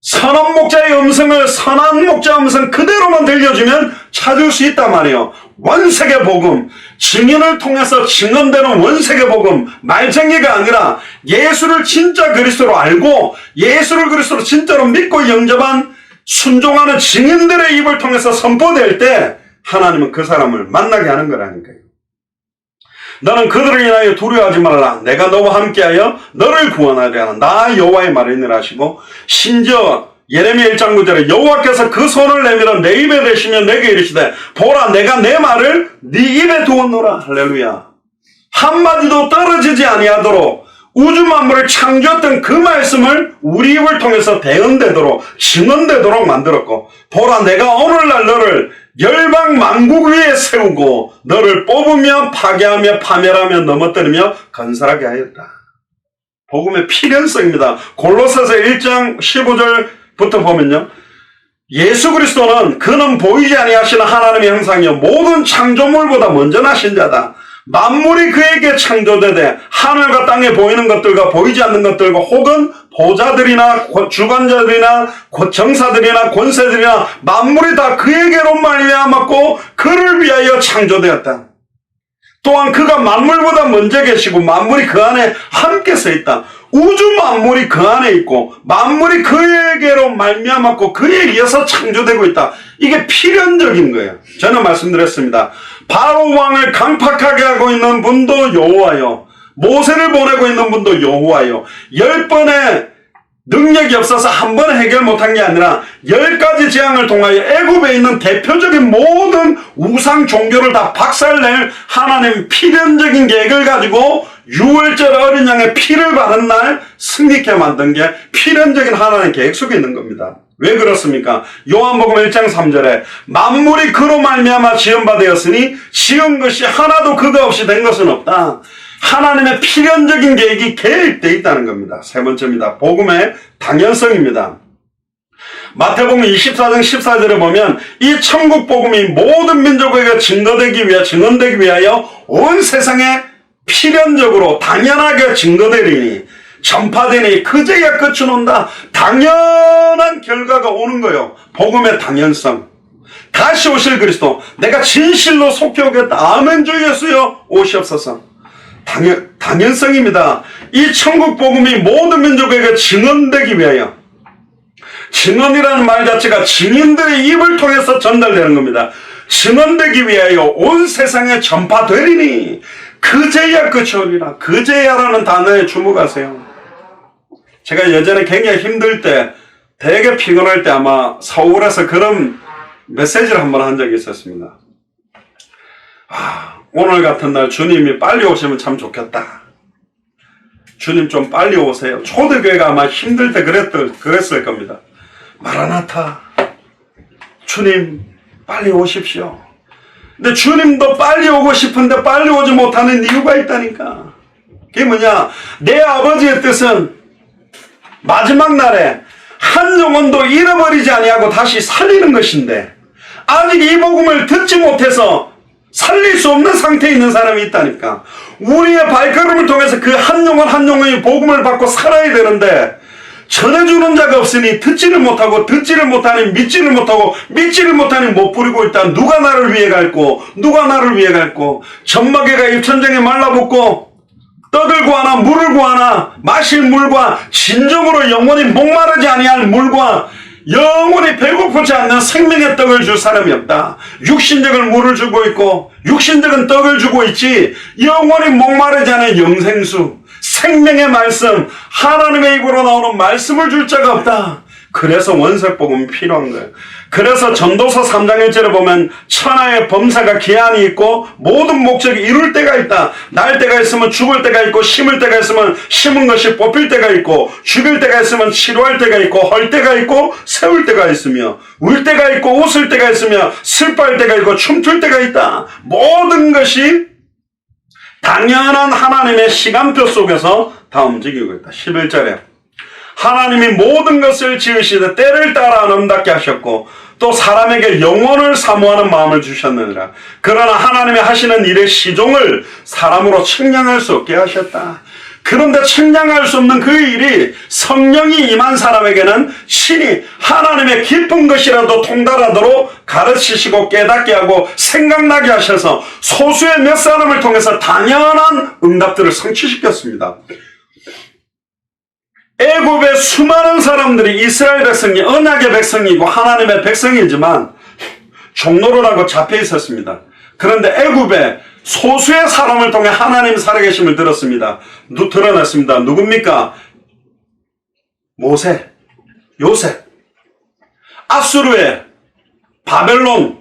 선한 목자의 음성을 선한 목자 음성 그대로만 들려주면 찾을 수 있단 말이에요. 원세계 복음 증인을 통해서 증언되는 원세계 복음 말쟁이가 아니라 예수를 진짜 그리스도로 알고 예수를 그리스도로 진짜로 믿고 영접한 순종하는 증인들의 입을 통해서 선포될 때 하나님은 그 사람을 만나게 하는 거라니까요. 너는 그들을 인하여 두려워하지 말라. 내가 너와 함께하여 너를 구원하려 하는 나 여호와의 말을 인을 하시고 심지어 예레미야 1장 9절에 여호와께서 그 손을 내밀어 내 입에 대시며 내게 이르시되 보라 내가 내 말을 네 입에 두었노라. 할렐루야. 한마디도 떨어지지 아니하도록 우주 만물을 창조했던 그 말씀을 우리 입을 통해서 대언되도록 증언되도록 만들었고 보라 내가 오늘날 너를 열방 만국 위에 세우고 너를 뽑으며 파괴하며 파멸하며 넘어뜨리며 건설하게 하였다. 복음의 필연성입니다. 골로새서 1장 15절부터 보면요. 예수 그리스도는 그는 보이지 아니하시는 하나님의 형상이요 모든 창조물보다 먼저 나신 자다. 만물이 그에게 창조되되 하늘과 땅에 보이는 것들과 보이지 않는 것들과 혹은 보좌들이나 주관자들이나 정사들이나 권세들이나 만물이 다 그에게로 말미암았고 그를 위하여 창조되었다. 또한 그가 만물보다 먼저 계시고 만물이 그 안에 함께 서 있다. 우주 만물이 그 안에 있고 만물이 그에게로 말미암았고 그에 의해서 창조되고 있다. 이게 필연적인 거예요. 저는 말씀드렸습니다. 바로 왕을 강팍하게 하고 있는 분도 여호와요. 모세를 보내고 있는 분도 여호와요. 10번의 능력이 없어서 한 번에 해결 못한 게 아니라 10가지 재앙을 통하여 애굽에 있는 대표적인 모든 우상 종교를 다 박살낼 하나님 필연적인 계획을 가지고 6월절 어린 양의 피를 바른 날 승리케 만든 게 필연적인 하나님의 계획 속에 있는 겁니다. 왜 그렇습니까? 요한복음 1장 3절에 만물이 그로 말미암아 지은 바 되었으니 지은 것이 하나도 그가 없이 된 것은 없다. 하나님의 필연적인 계획이 계획되어 있다는 겁니다. 세 번째입니다. 복음의 당연성입니다. 마태복음 24장 14절에 보면 이 천국 복음이 모든 민족에게 증언되기 위하여 온 세상에 필연적으로 당연하게 증거되리니 전파되니 그제야 끝은 온다. 당연한 결과가 오는 거예요. 복음의 당연성. 다시 오실 그리스도 내가 진실로 속히 오겠다. 아멘 주 예수여 오시옵소서. 당연성입니다. 이 천국 복음이 모든 민족에게 증언되기 위하여 증언이라는 말 자체가 증인들의 입을 통해서 전달되는 겁니다. 증언되기 위하여 온 세상에 전파되리니 그제야 끝이 오리라. 그제야라는 단어에 주목하세요. 제가 예전에 굉장히 힘들 때 되게 피곤할 때 아마 서울에서 그런 메시지를 한번 한 적이 있었습니다. 오늘 같은 날 주님이 빨리 오시면 참 좋겠다. 주님 좀 빨리 오세요. 초대교회가 아마 힘들 때 그랬을 겁니다. 마라나타, 주님 빨리 오십시오. 근데 주님도 빨리 오고 싶은데 빨리 오지 못하는 이유가 있다니까. 그게 뭐냐? 내 아버지의 뜻은 마지막 날에 한 영혼도 잃어버리지 아니하고 다시 살리는 것인데 아직 이 복음을 듣지 못해서 살릴 수 없는 상태에 있는 사람이 있다니까. 우리의 발걸음을 통해서 그 한 영혼 한 영혼이 복음을 받고 살아야 되는데 전해주는 자가 없으니 듣지를 못하고 듣지를 못하니 믿지를 못하고 믿지를 못하니 못 부리고 있다. 누가 나를 위해 갈고 누가 나를 위해 갈고 젖먹이가 입천장에 말라붙고 떡을 구하나 물을 구하나 마실 물과 진정으로 영원히 목마르지 아니할 물과 영원히 배고프지 않는 생명의 떡을 줄 사람이 없다. 육신적인 물을 주고 있고 육신적인 떡을 주고 있지 영원히 목마르지 않은 영생수 생명의 말씀 하나님의 입으로 나오는 말씀을 줄 자가 없다. 그래서 원색복음이 필요한 거예요. 그래서 전도서 3장 1절에 보면 천하의 범사가 기한이 있고 모든 목적이 이룰 때가 있다. 날 때가 있으면 죽을 때가 있고 심을 때가 있으면 심은 것이 뽑힐 때가 있고 죽일 때가 있으면 치료할 때가 있고 헐 때가 있고 세울 때가 있으며 울 때가 있고 웃을 때가 있으며 슬퍼할 때가 있고 춤출 때가 있다. 모든 것이 당연한 하나님의 시간표 속에서 다 움직이고 있다. 11절에 하나님이 모든 것을 지으시되 때를 따라 아름답게 하셨고 또 사람에게 영혼을 사모하는 마음을 주셨느니라. 그러나 하나님이 하시는 일의 시종을 사람으로 측량할 수 없게 하셨다. 그런데 측량할 수 없는 그 일이 성령이 임한 사람에게는 친히 하나님의 깊은 것이라도 통달하도록 가르치시고 깨닫게 하고 생각나게 하셔서 소수의 몇 사람을 통해서 당연한 응답들을 성취시켰습니다. 애굽의 수많은 사람들이 이스라엘 백성이 언약의 백성이고 하나님의 백성이지만 종노릇하고 잡혀 있었습니다. 그런데 애굽의 소수의 사람을 통해 하나님 살아계심을 들었습니다. 드러냈습니다. 누굽니까? 모세, 요셉, 아수르의 바벨론,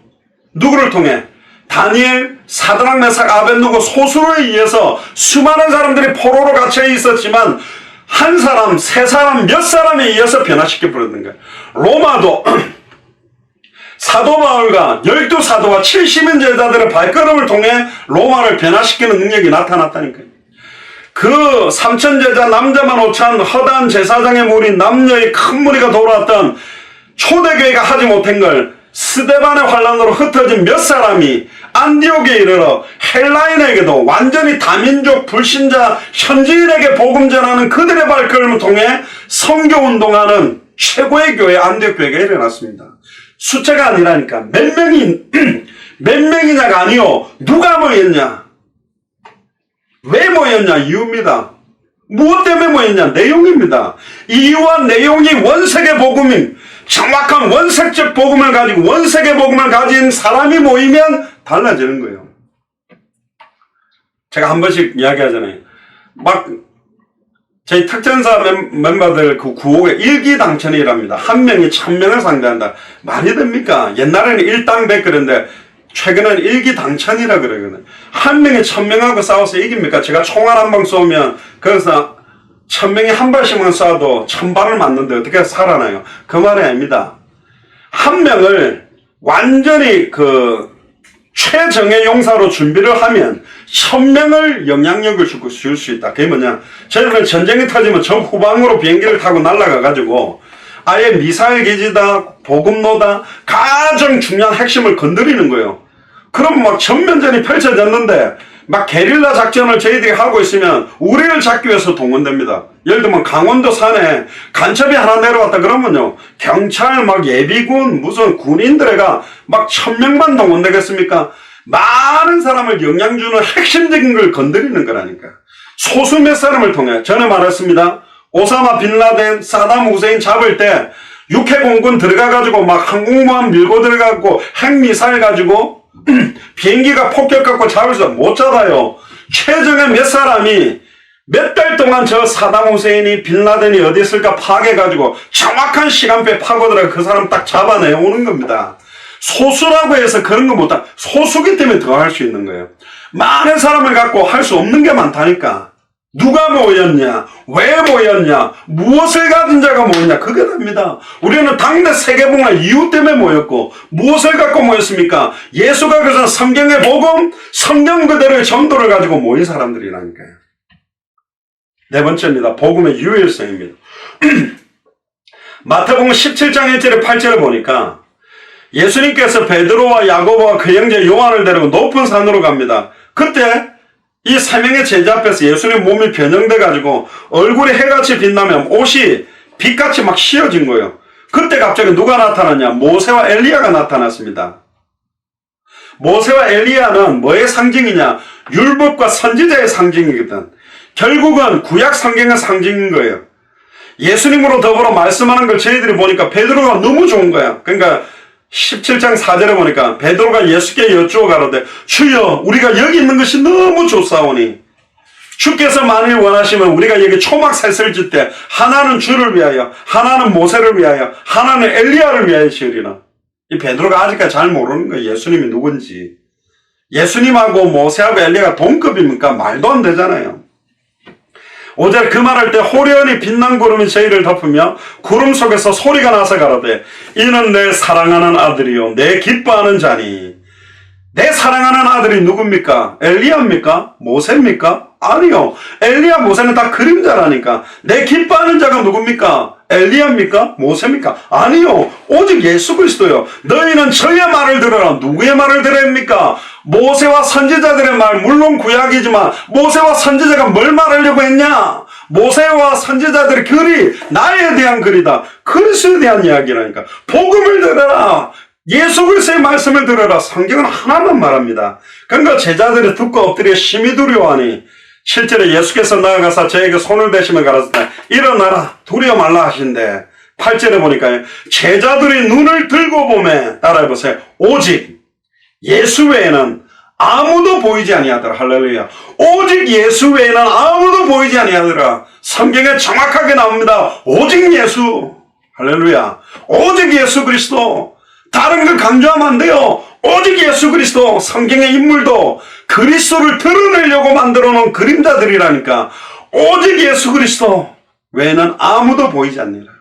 누구를 통해? 다니엘, 사드락, 메삭, 아벳느고 소수에 의해서 수많은 사람들이 포로로 갇혀 있었지만 한 사람, 세 사람, 몇 사람에 의해서 변화시켜 버렸는 거예요. 로마도 사도 바울과 12사도와 70인 제자들의 발걸음을 통해 로마를 변화시키는 능력이 나타났다니까요. 그 3,000제자 남자만 5,000 허다한 제사장의 무리 남녀의 큰 무리가 돌아왔던 초대교회가 하지 못한 걸 스데반의 환란으로 흩어진 몇 사람이 안디옥에 이르러 헬라인에게도 완전히 다민족 불신자 현지인에게 복음 전하는 그들의 발걸음을 통해 선교운동하는 최고의 교회 안디옥 교회가 일어났습니다. 숫자가 아니라니까 몇 명이냐가 아니요. 누가 모였냐? 왜 모였냐? 이유입니다. 무엇 때문에 모였냐? 내용입니다. 이유와 내용이 원색의 복음임. 정확한 원색적 복음을 가지고 원색의 복음을 가진 사람이 모이면 달라지는 거예요. 제가 한 번씩 이야기하잖아요. 막 저희 특전사 멤버들 그 구호가 일기당천이랍니다. 한 명이 1,000명을 상대한다. 말이 됩니까? 옛날에는 일당백 그랬는데 최근에는 일기당천이라 그러거든요. 한 명이 1,000명하고 싸워서 이깁니까? 제가 총알 한 방 쏘면 그래서 1,000명이 한 발씩만 쏴도 1,000발을 맞는데 어떻게 살아나요? 그 말이 아닙니다. 한 명을 완전히 최정예 용사로 준비를 하면 1,000명을 영향력을 줄 수 있다. 그게 뭐냐? 저희는 전쟁이 터지면 저 후방으로 비행기를 타고 날아가가지고 아예 미사일 기지다, 보급로다, 가장 중요한 핵심을 건드리는 거예요. 그럼 막 전면전이 펼쳐졌는데 막 게릴라 작전을 저희들이 하고 있으면 우리를 잡기 위해서 동원됩니다. 예를 들면 강원도 산에 간첩이 하나 내려왔다 그러면요. 경찰 막 예비군 무슨 군인들애가 막 1,000명만 동원되겠습니까? 많은 사람을 영향 주는 핵심적인 걸 건드리는 거라니까. 소수 몇 사람을 통해 전에 말했습니다. 오사마 빈라덴, 사담 후세인 잡을 때 육해공군 들어가가지고 막 항공모함 밀고 들어가고 핵미사일 가지고 비행기가 폭격받고 잡을 수 못 잡아요. 최정예 몇 사람이 몇 달 동안 저 사담 후세인이 빈라덴이 어디 있을까 파악해가지고 정확한 시간표에 파고들어 그 사람 딱 잡아내 오는 겁니다. 소수라고 해서 그런 거 못하, 소수기 때문에 더 할 수 있는 거예요. 많은 사람을 갖고 할 수 없는 게 많다니까. 누가 모였냐? 왜 모였냐? 무엇을 가진 자가 모였냐? 그게 답니다. 우리는 당대 세계복음화 이유 때문에 모였고 무엇을 갖고 모였습니까? 예수가 그래서 성경의 복음, 성경 그대로의 전도를 가지고 모인 사람들이라니까요. 네 번째입니다. 복음의 유일성입니다. 마태복음 17장 1절에 8절에 보니까 예수님께서 베드로와 야고보와 그 형제 요한을 데리고 높은 산으로 갑니다. 그때 이 세 명의 제자 앞에서 예수님 몸이 변형돼가지고 얼굴이 해같이 빛나면 옷이 빛같이 막 씌어진 거예요. 그때 갑자기 누가 나타났냐? 모세와 엘리야가 나타났습니다. 모세와 엘리야는 뭐의 상징이냐? 율법과 선지자의 상징이거든. 결국은 구약 성경의 상징인 거예요. 예수님으로 더불어 말씀하는 걸 저희들이 보니까 베드로가 너무 좋은 거야. 그러니까 17장 4절에 보니까 베드로가 예수께 여쭈어 가로되 주여 우리가 여기 있는 것이 너무 좋사오니 주께서 만일 원하시면 우리가 여기 초막셋을 짓 때 하나는 주를 위하여, 하나는 모세를 위하여, 하나는 엘리야를 위하여 지으리라. 이 베드로가 아직까지 잘 모르는 거예요. 예수님이 누군지. 예수님하고 모세하고 엘리야가 동급입니까? 말도 안 되잖아요. 5절 그 말할 때 호련히 빛난 구름이 저희를 덮으며 구름 속에서 소리가 나서 가로되 이는 내 사랑하는 아들이요 내 기뻐하는 자니. 내 사랑하는 아들이 누굽니까? 엘리야입니까? 모세입니까? 아니요. 엘리야 모세는 다 그림자라니까. 내 기뻐하는 자가 누굽니까? 엘리야입니까? 모세입니까? 아니요. 오직 예수 그리스도요. 너희는 저의 말을 들어라. 누구의 말을 들어야 합니까? 모세와 선지자들의 말, 물론 구약이지만 모세와 선지자가 뭘 말하려고 했냐? 모세와 선지자들의 글이 나에 대한 글이다. 그리스도에 대한 이야기라니까. 복음을 들어라. 예수 그리스도의 말씀을 들어라. 성경은 하나만 말합니다. 그러니까 제자들이 듣고 엎드려 심히 두려워하니 실제로 예수께서 나아가서 저에게 손을 대시며 가라사대 일어나라 두려워 말라 하신대. 8절에 보니까요. 제자들이 눈을 들고 보매 따라해보세요. 오직 예수 외에는 아무도 보이지 아니하더라. 할렐루야. 오직 예수 외에는 아무도 보이지 아니하더라. 성경에 정확하게 나옵니다. 오직 예수. 할렐루야. 오직 예수 그리스도. 다른 걸 강조하면 안 돼요. 오직 예수 그리스도. 성경의 인물도 그리스도를 드러내려고 만들어 놓은 그림자들이라니까. 오직 예수 그리스도 외에는 아무도 보이지 않느라.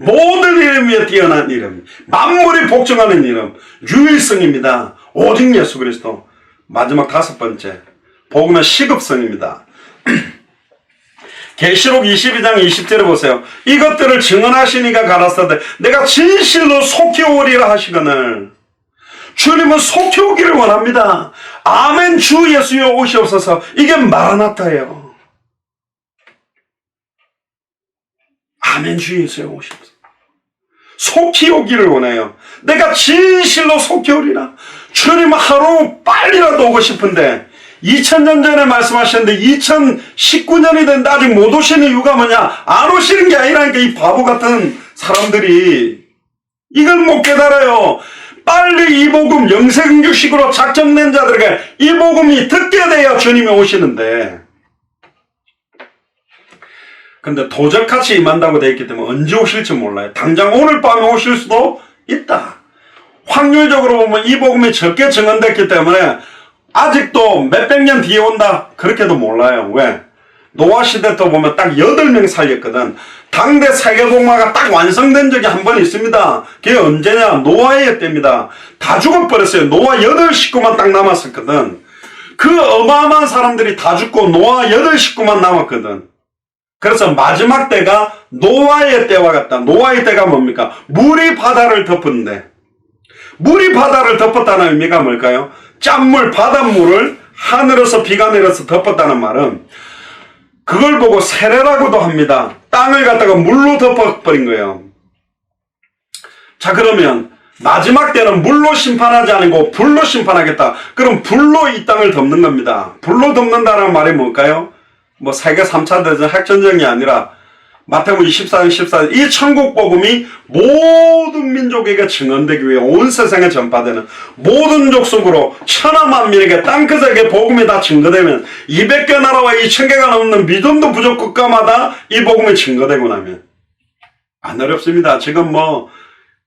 모든 이름 위에 뛰어난 이름, 만물이 복종하는 이름, 유일성입니다. 오직 예수 그리스도. 마지막 5번째, 복음의 시급성입니다. 계시록 22장 20절에 보세요. 이것들을 증언하시니가 가라사대 내가 진실로 속히 오리라 하시거늘. 주님은 속히 오기를 원합니다. 아멘. 주 예수여 오시옵소서. 이게 마라나타예요. 아멘. 주 예수여 오시옵소서. 속히 오기를 원해요. 내가 진실로 속히 오리라. 주님은 하루 빨리라도 오고 싶은데 2000년 전에 말씀하셨는데 2019년이 됐는데 아직 못 오시는 이유가 뭐냐? 안 오시는 게 아니라니까. 이 바보 같은 사람들이 이걸 못 깨달아요. 빨리 이 복음 영생규식으로 작정된 자들에게 이 복음이 듣게 돼야 주님이 오시는데, 근데 도적같이 임한다고 되어 있기 때문에 언제 오실지 몰라요. 당장 오늘 밤에 오실 수도 있다. 확률적으로 보면 이 복음이 적게 증언됐기 때문에 아직도 몇백 년 뒤에 온다 그렇게도 몰라요. 왜? 노아 시대 때 보면 딱 8명 살렸거든. 당대 세계복마가 딱 완성된 적이 한 번 있습니다. 그게 언제냐? 노아의 때입니다. 다 죽어버렸어요. 노아 8식구만 딱 남았었거든. 그 어마어마한 사람들이 다 죽고 노아 8식구만 남았거든. 그래서 마지막 때가 노아의 때와 같다. 노아의 때가 뭡니까? 물이 바다를 덮었는데, 물이 바다를 덮었다는 의미가 뭘까요? 짠물, 바닷물을 하늘에서 비가 내려서 덮었다는 말은 그걸 보고 세례라고도 합니다. 땅을 갖다가 물로 덮어버린 거예요. 자, 그러면 마지막 때는 물로 심판하지 않고 불로 심판하겠다. 그럼 불로 이 땅을 덮는 겁니다. 불로 덮는다는 말이 뭘까요? 뭐 세계 3차 대전 핵전쟁이 아니라 마태복음 24장 14절 이 천국 복음이 모든 민족에게 증언되기 위해 온 세상에 전파되는 모든 족속으로 천하만민에게 땅끝에게 복음이 다 증거되면 200개 나라와 2000개가 넘는 믿음도 부족 국가마다 이 복음이 증거되고 나면 안 어렵습니다. 지금 뭐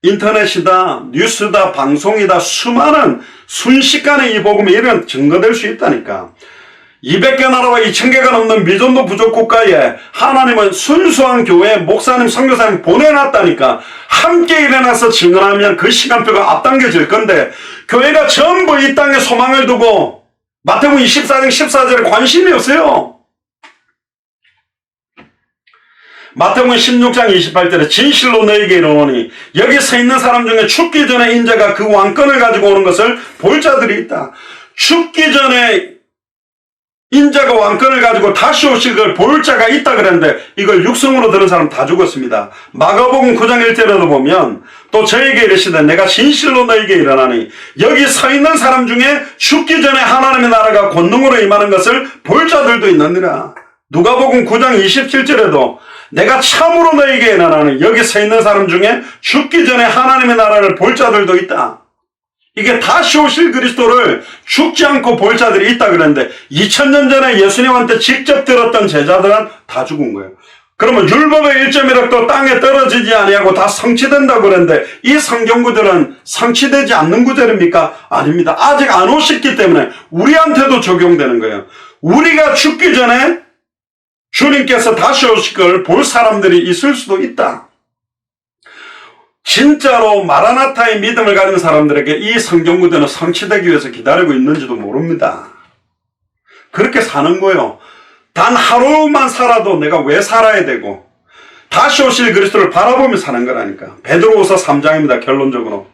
인터넷이다, 뉴스다, 방송이다, 수많은 순식간에 이 복음이 이런 증거될 수 있다니까. 200개 나라와 2000개가 넘는 미전도 부족 국가에 하나님은 순수한 교회 목사님 선교사님 보내놨다니까. 함께 일어나서 증언하면 그 시간표가 앞당겨질 건데 교회가 전부 이 땅에 소망을 두고 마태복음 24장 14절에 관심이 없어요. 마태복음 16장 28절에 진실로 너에게 이르노니 여기 서 있는 사람 중에 죽기 전에 인자가 그 왕권을 가지고 오는 것을 볼 자들이 있다. 죽기 전에 인자가 왕권을 가지고 다시 오실 걸 볼 자가 있다 그랬는데 이걸 육성으로 들은 사람 다 죽었습니다. 마가복음 9장 1절에도 보면 또 저에게 이르시되 내가 진실로 너에게 이르나니 여기 서 있는 사람 중에 죽기 전에 하나님의 나라가 권능으로 임하는 것을 볼 자들도 있느니라. 누가복음 9장 27절에도 내가 참으로 너에게 이르나니 여기 서 있는 사람 중에 죽기 전에 하나님의 나라를 볼 자들도 있다. 이게 다시 오실 그리스도를 죽지 않고 볼 자들이 있다 그랬는데 2000년 전에 예수님한테 직접 들었던 제자들은 다 죽은 거예요. 그러면 율법의 1.1억도 땅에 떨어지지 아니하고 다 성취된다고 그랬는데 이 성경 구절은 성취되지 않는 구절입니까? 아닙니다. 아직 안 오셨기 때문에 우리한테도 적용되는 거예요. 우리가 죽기 전에 주님께서 다시 오실 걸 볼 사람들이 있을 수도 있다. 진짜로 마라나타의 믿음을 가진 사람들에게 이 성경 구절은 성취되기 위해서 기다리고 있는지도 모릅니다. 그렇게 사는 거예요. 단 하루만 살아도 내가 왜 살아야 되고 다시 오실 그리스도를 바라보며 사는 거라니까. 베드로후서 3장입니다. 결론적으로.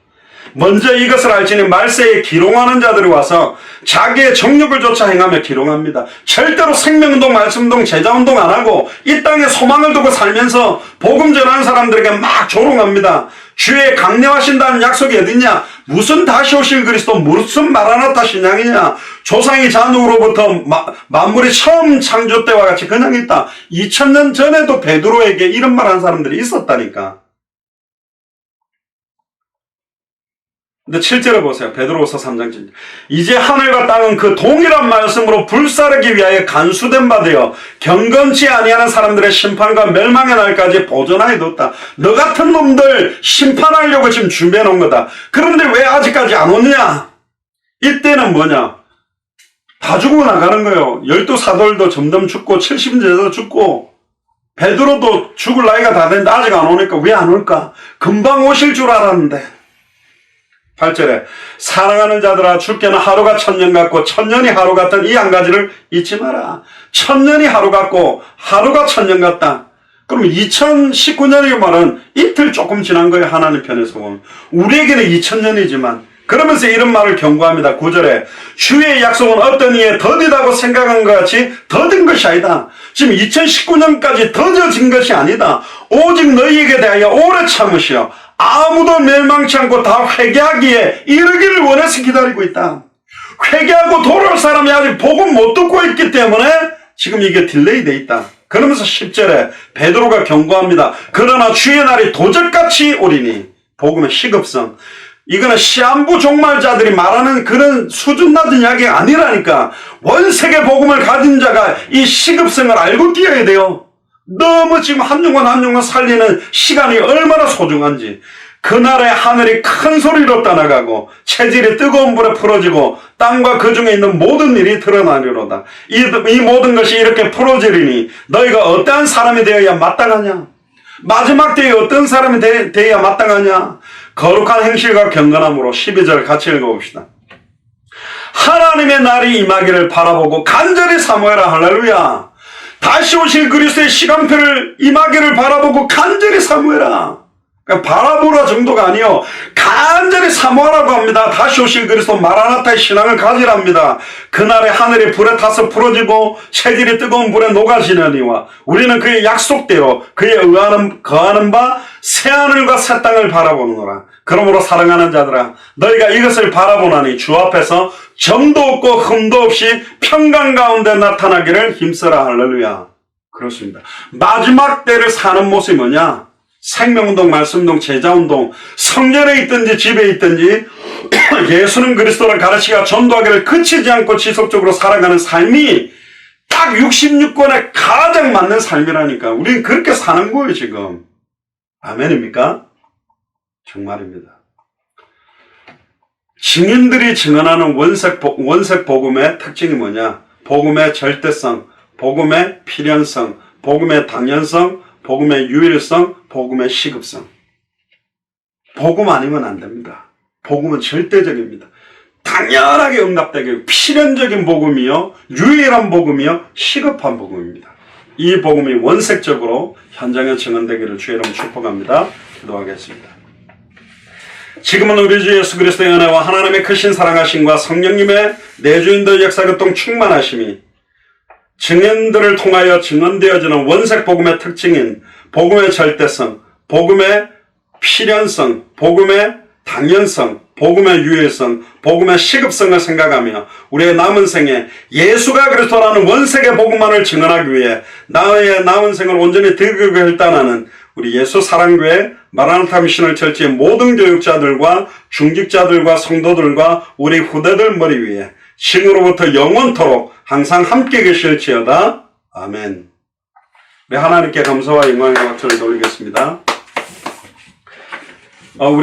먼저 이것을 알지니 말세에 기롱하는 자들이 와서 자기의 정욕을 쫓아 행하며 기롱합니다. 절대로 생명운동, 말씀운동, 제자운동 안 하고 이 땅에 소망을 두고 살면서 복음 전하는 사람들에게 막 조롱합니다. 주의 강림하신다는 약속이 어딨냐? 무슨 다시 오실 그리스도, 무슨 마라나타 신앙이냐? 조상이 잔우로부터 만물이 처음 창조 때와 같이 그냥 있다. 2000년 전에도 베드로에게 이런 말 한 사람들이 있었다니까. 근데 7절에 보세요. 베드로후서 3장 7절. 이제 하늘과 땅은 그 동일한 말씀으로 불사르기 위하여 간수된 바 되어 경건치 아니하는 사람들의 심판과 멸망의 날까지 보존하여 뒀다. 너 같은 놈들 심판하려고 지금 준비해 놓은 거다. 그런데 왜 아직까지 안 오느냐? 이때는 뭐냐? 다 죽고 나가는 거예요. 12사도들도 점점 죽고 70제자도 죽고 베드로도 죽을 나이가 다 됐는데 아직 안 오니까 왜 안 올까? 금방 오실 줄 알았는데. 8절에 사랑하는 자들아 주께는 하루가 1000년 같고 1000년이 하루 같은 이 한 가지를 잊지 마라. 1000년이 하루 같고 하루가 1000년 같다. 그럼 2019년이라는 말은 이틀 조금 지난 거예요. 하나님 편에서 보면. 우리에게는 2000년이지만 그러면서 이런 말을 경고합니다. 9절에 주의 약속은 어떤 이에 더디다고 생각한 것 같이 더딘 것이 아니다. 지금 2019년까지 더뎌진 것이 아니다. 오직 너희에게 대하여 오래 참으시어 아무도 멸망치 않고 다 회개하기에 이르기를 원해서 기다리고 있다. 회개하고 돌아올 사람이 아직 복음 못 듣고 있기 때문에 지금 이게 딜레이 돼 있다. 그러면서 10절에 베드로가 경고합니다. 그러나 주의 날이 도적같이 오리니. 복음의 시급성. 이거는 시한부 종말자들이 말하는 그런 수준 낮은 이야기가 아니라니까. 원세계 복음을 가진 자가 이 시급성을 알고 뛰어야 돼요. 너무 지금 한 영혼 살리는 시간이 얼마나 소중한지. 그날에 하늘이 큰 소리로 떠나가고 체질이 뜨거운 불에 풀어지고 땅과 그 중에 있는 모든 일이 드러나리로다. 이 모든 것이 이렇게 풀어지리니 너희가 어떠한 사람이 되어야 마땅하냐? 마지막 때에 어떤 사람이 되어야 마땅하냐? 거룩한 행실과 경건함으로 12절 같이 읽어봅시다. 하나님의 날이 임하기를 바라보고 간절히 사모해라. 할렐루야. 다시 오실 그리스도의 시간표를 임하기를 바라보고 간절히 사모해라. 그러니까 바라보라 정도가 아니요. 간절히 사모하라고 합니다. 다시 오실 그리스도 마라나타의 신앙을 가지랍니다. 그날에 하늘이 불에 타서 풀어지고 체질이 뜨거운 불에 녹아지느니와 우리는 그의 약속대로 그의 거하는 바 새하늘과 새 땅을 바라보는구나. 그러므로 사랑하는 자들아 너희가 이것을 바라보나니 주 앞에서 점도 없고 흠도 없이 평강 가운데 나타나기를 힘써라. 할렐루야. 그렇습니다. 마지막 때를 사는 모습이 뭐냐? 생명운동, 말씀운동, 제자운동, 성전에 있든지 집에 있든지 예수는 그리스도를 가르치가 전도하기를 그치지 않고 지속적으로 살아가는 삶이 딱 66권에 가장 맞는 삶이라니까. 우리는 그렇게 사는 거예요 지금. 아멘입니까? 정말입니다. 증인들이 증언하는 원색 복음의 특징이 뭐냐? 복음의 절대성, 복음의 필연성, 복음의 당연성, 복음의 유일성, 복음의 시급성. 복음 아니면 안 됩니다. 복음은 절대적입니다. 당연하게 응답되게 필연적인 복음이요, 유일한 복음이요, 시급한 복음입니다. 이 복음이 원색적으로 현장에 증언되기를 주의 이름으로 축복합니다. 기도하겠습니다. 지금은 우리 주 예수 그리스도의 은혜와 하나님의 크신 사랑하심과 성령님의 내주인들 역사교통 충만하심이 증인들을 통하여 증언되어지는 원색 복음의 특징인 복음의 절대성, 복음의 필연성, 복음의 당연성, 복음의 유일성, 복음의 시급성을 생각하며 우리의 남은 생에 예수가 그리스도라는 원색의 복음만을 증언하기 위해 나의 남은 생을 온전히 득을 혈단하는 우리 예수 사랑교회 마라나타 미션을 철지의 모든 교육자들과 중직자들과 성도들과 우리 후대들 머리 위에 지금으로부터 영원토록 항상 함께 계실지어다. 아멘. 우리 하나님께 감사와 영광의 박수를 돌리겠습니다.